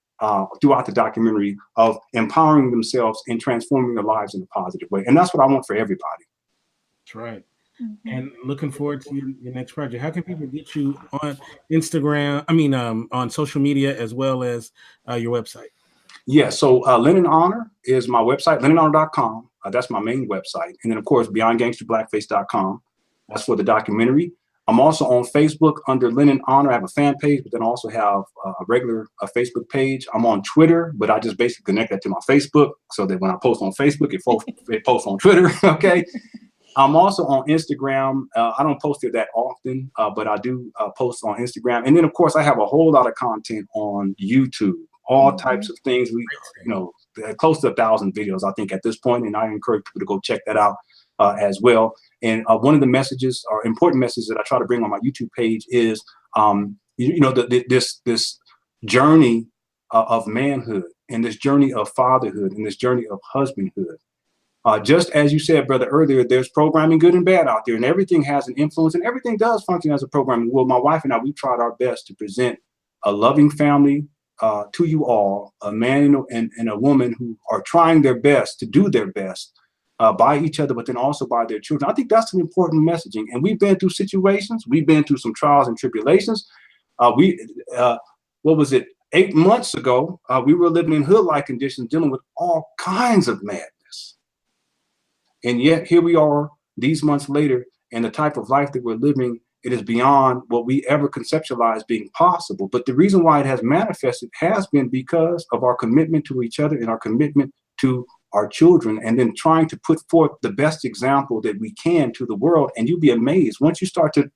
throughout the documentary of empowering themselves and transforming their lives in a positive way. And that's what I want for everybody. That's right. And looking forward to your next project. How can people get you on Instagram? I mean, on social media as well as your website? Yeah, so Lenon Honor is my website, LenonHonor.com. That's my main website. And then, of course, BeyondGangsterBlackface.com. That's for the documentary. I'm also on Facebook under Lenon Honor. I have a fan page, but then I also have a regular Facebook page. I'm on Twitter, but I just basically connect that to my Facebook so that when I post on Facebook, it posts on Twitter, okay? I'm also on Instagram. I don't post it that often, but I do post on Instagram. And then, of course, I have a whole lot of content on YouTube, all types of things. We, you know, close to 1,000 videos, I think, at this point. And I encourage people to go check that out as well. And one of the messages or important messages that I try to bring on my YouTube page is, you know, this journey of manhood and this journey of fatherhood and this journey of husbandhood. Just as you said, brother, earlier, there's programming good and bad out there, and everything has an influence, and everything does function as a programming. Well, my wife and I, we tried our best to present a loving family to you all, a man and a woman who are trying their best to do their best by each other, but then also by their children. I think that's an important messaging. And we've been through situations, we've been through some trials and tribulations. What was it? 8 months ago, we were living in hood-like conditions, dealing with all kinds of madness. And yet here we are these months later, and the type of life that we're living, it is beyond what we ever conceptualized being possible. But the reason why it has manifested has been because of our commitment to each other and our commitment to our children, and then trying to put forth the best example that we can to the world. And you'll be amazed. Once you start to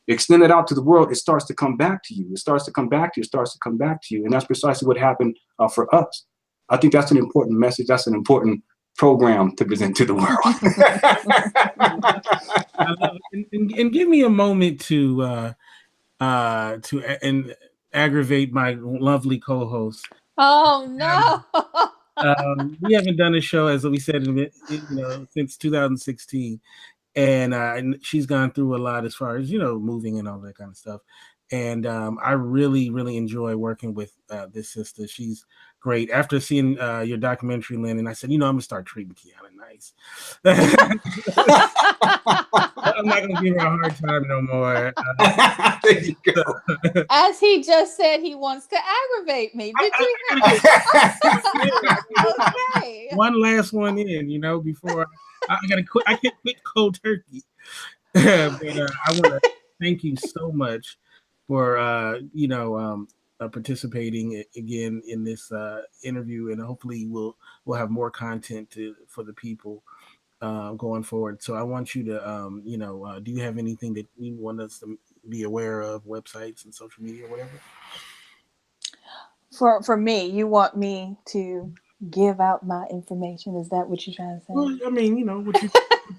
extend it out to the world, it starts to come back to you. It starts to come back to you. It starts to come back to you. And that's precisely what happened for us. I think that's an important message. That's an important program to present to the world. and give me a moment to aggravate my lovely co-host. Oh no! We haven't done a show, as we said, since 2016, and she's gone through a lot as far as moving and all that kind of stuff. And I really, really enjoy working with this sister. She's great. After seeing your documentary, Lenon, I said, I'm gonna start treating Quianna nice. I'm not gonna give her a hard time no more. There you go. As he just said, he wants to aggravate me. Did you hear? Okay. One last one in, before I gotta quit. I can't quit cold turkey. But I want to thank you so much for participating again in this interview, and hopefully we'll have more content for the people going forward. So I want you to do you have anything that you want us to be aware of, websites and social media or whatever? For me, you want me to give out my information? Is that what you're trying to say? Well, I mean, what you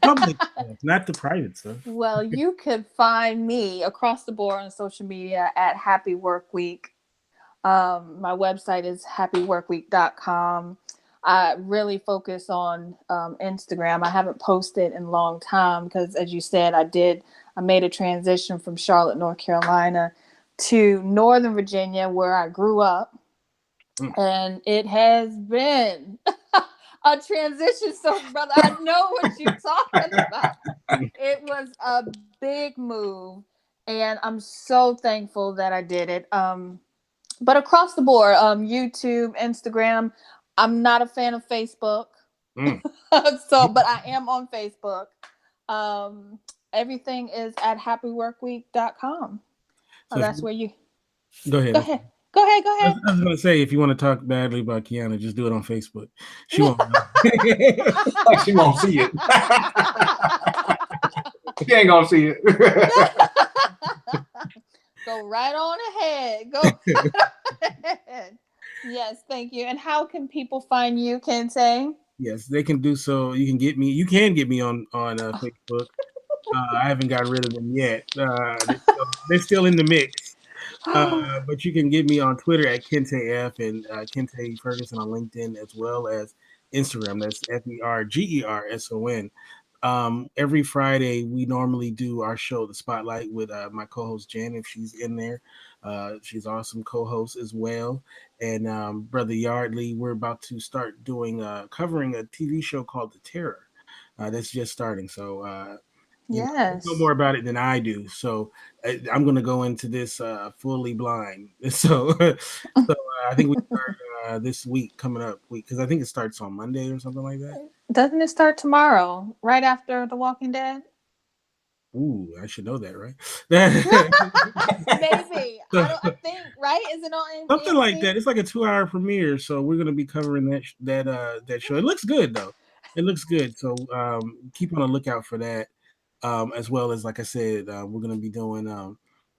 public stuff, not the private stuff. Well, you could find me across the board on social media at Happy Work Week. My website is happyworkweek.com. I really focus on Instagram. I haven't posted in a long time because, as you said, I made a transition from Charlotte, North Carolina to Northern Virginia, where I grew up. And it has been a transition. So, brother, I know what you're talking about. It was a big move, and I'm so thankful that I did it. But across the board, YouTube, Instagram. I'm not a fan of Facebook. So, but I am on Facebook. Everything is at happyworkweek.com. So That's where you go ahead. go ahead. Go ahead. Go I ahead. was going to say, if you want to talk badly about Quianna, just do it on Facebook. She won't know. Like she won't see it. She ain't gonna see it. Go right on ahead. Go ahead. Yes, thank you. And how can people find you, Kinte? Yes, they can do so. You can get me. You can get me on Facebook. I haven't gotten rid of them yet. They're still in the mix. But you can get me on Twitter at Kinte F and Kinte Fergerson on LinkedIn, as well as Instagram. That's Fergerson. Every Friday, we normally do our show, The Spotlight, with my co-host Jan, if she's in there. She's awesome co-host as well. And Brother Yardley, we're about to start doing covering a TV show called The Terror. That's just starting. So you know more about it than I do. So I'm going to go into this fully blind. So, I think we start this week coming up because I think it starts on Monday or something like that. Doesn't it start tomorrow, right after The Walking Dead? Ooh, I should know that, right? Maybe. I think, right? Is it on something AMC? like that? It's like a 2-hour premiere, so we're going to be covering that show. It looks good though. It looks good. So keep on a lookout for that. As well as, like I said, we're going to be doing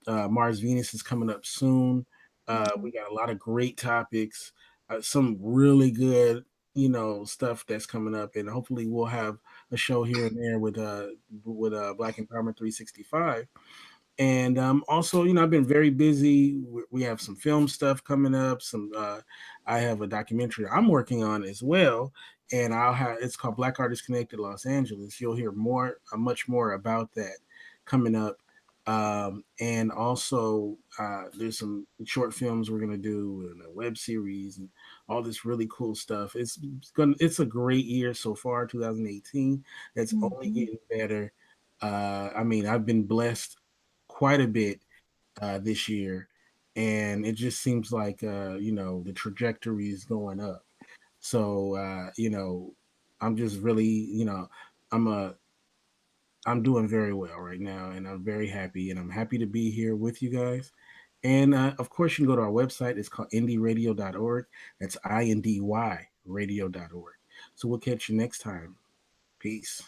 Mars Venus is coming up soon. We got a lot of great topics, some really good, stuff that's coming up, and hopefully we'll have a show here and there with Black Empowerment 365. And also, I've been very busy. We have some film stuff coming up. I have a documentary I'm working on as well, and it's called Black Artists Connected Los Angeles. You'll hear much more about that coming up. And also, there's some short films we're gonna do and a web series and all this really cool stuff. It's a great year so far, 2018. It's only getting better. I've been blessed quite a bit this year, and it just seems like the trajectory is going up. So I'm just really I'm a I'm doing very well right now, and I'm very happy, and I'm happy to be here with you guys. And of course, you can go to our website. It's called indyradio.org. That's INDY radio.org. So we'll catch you next time. Peace.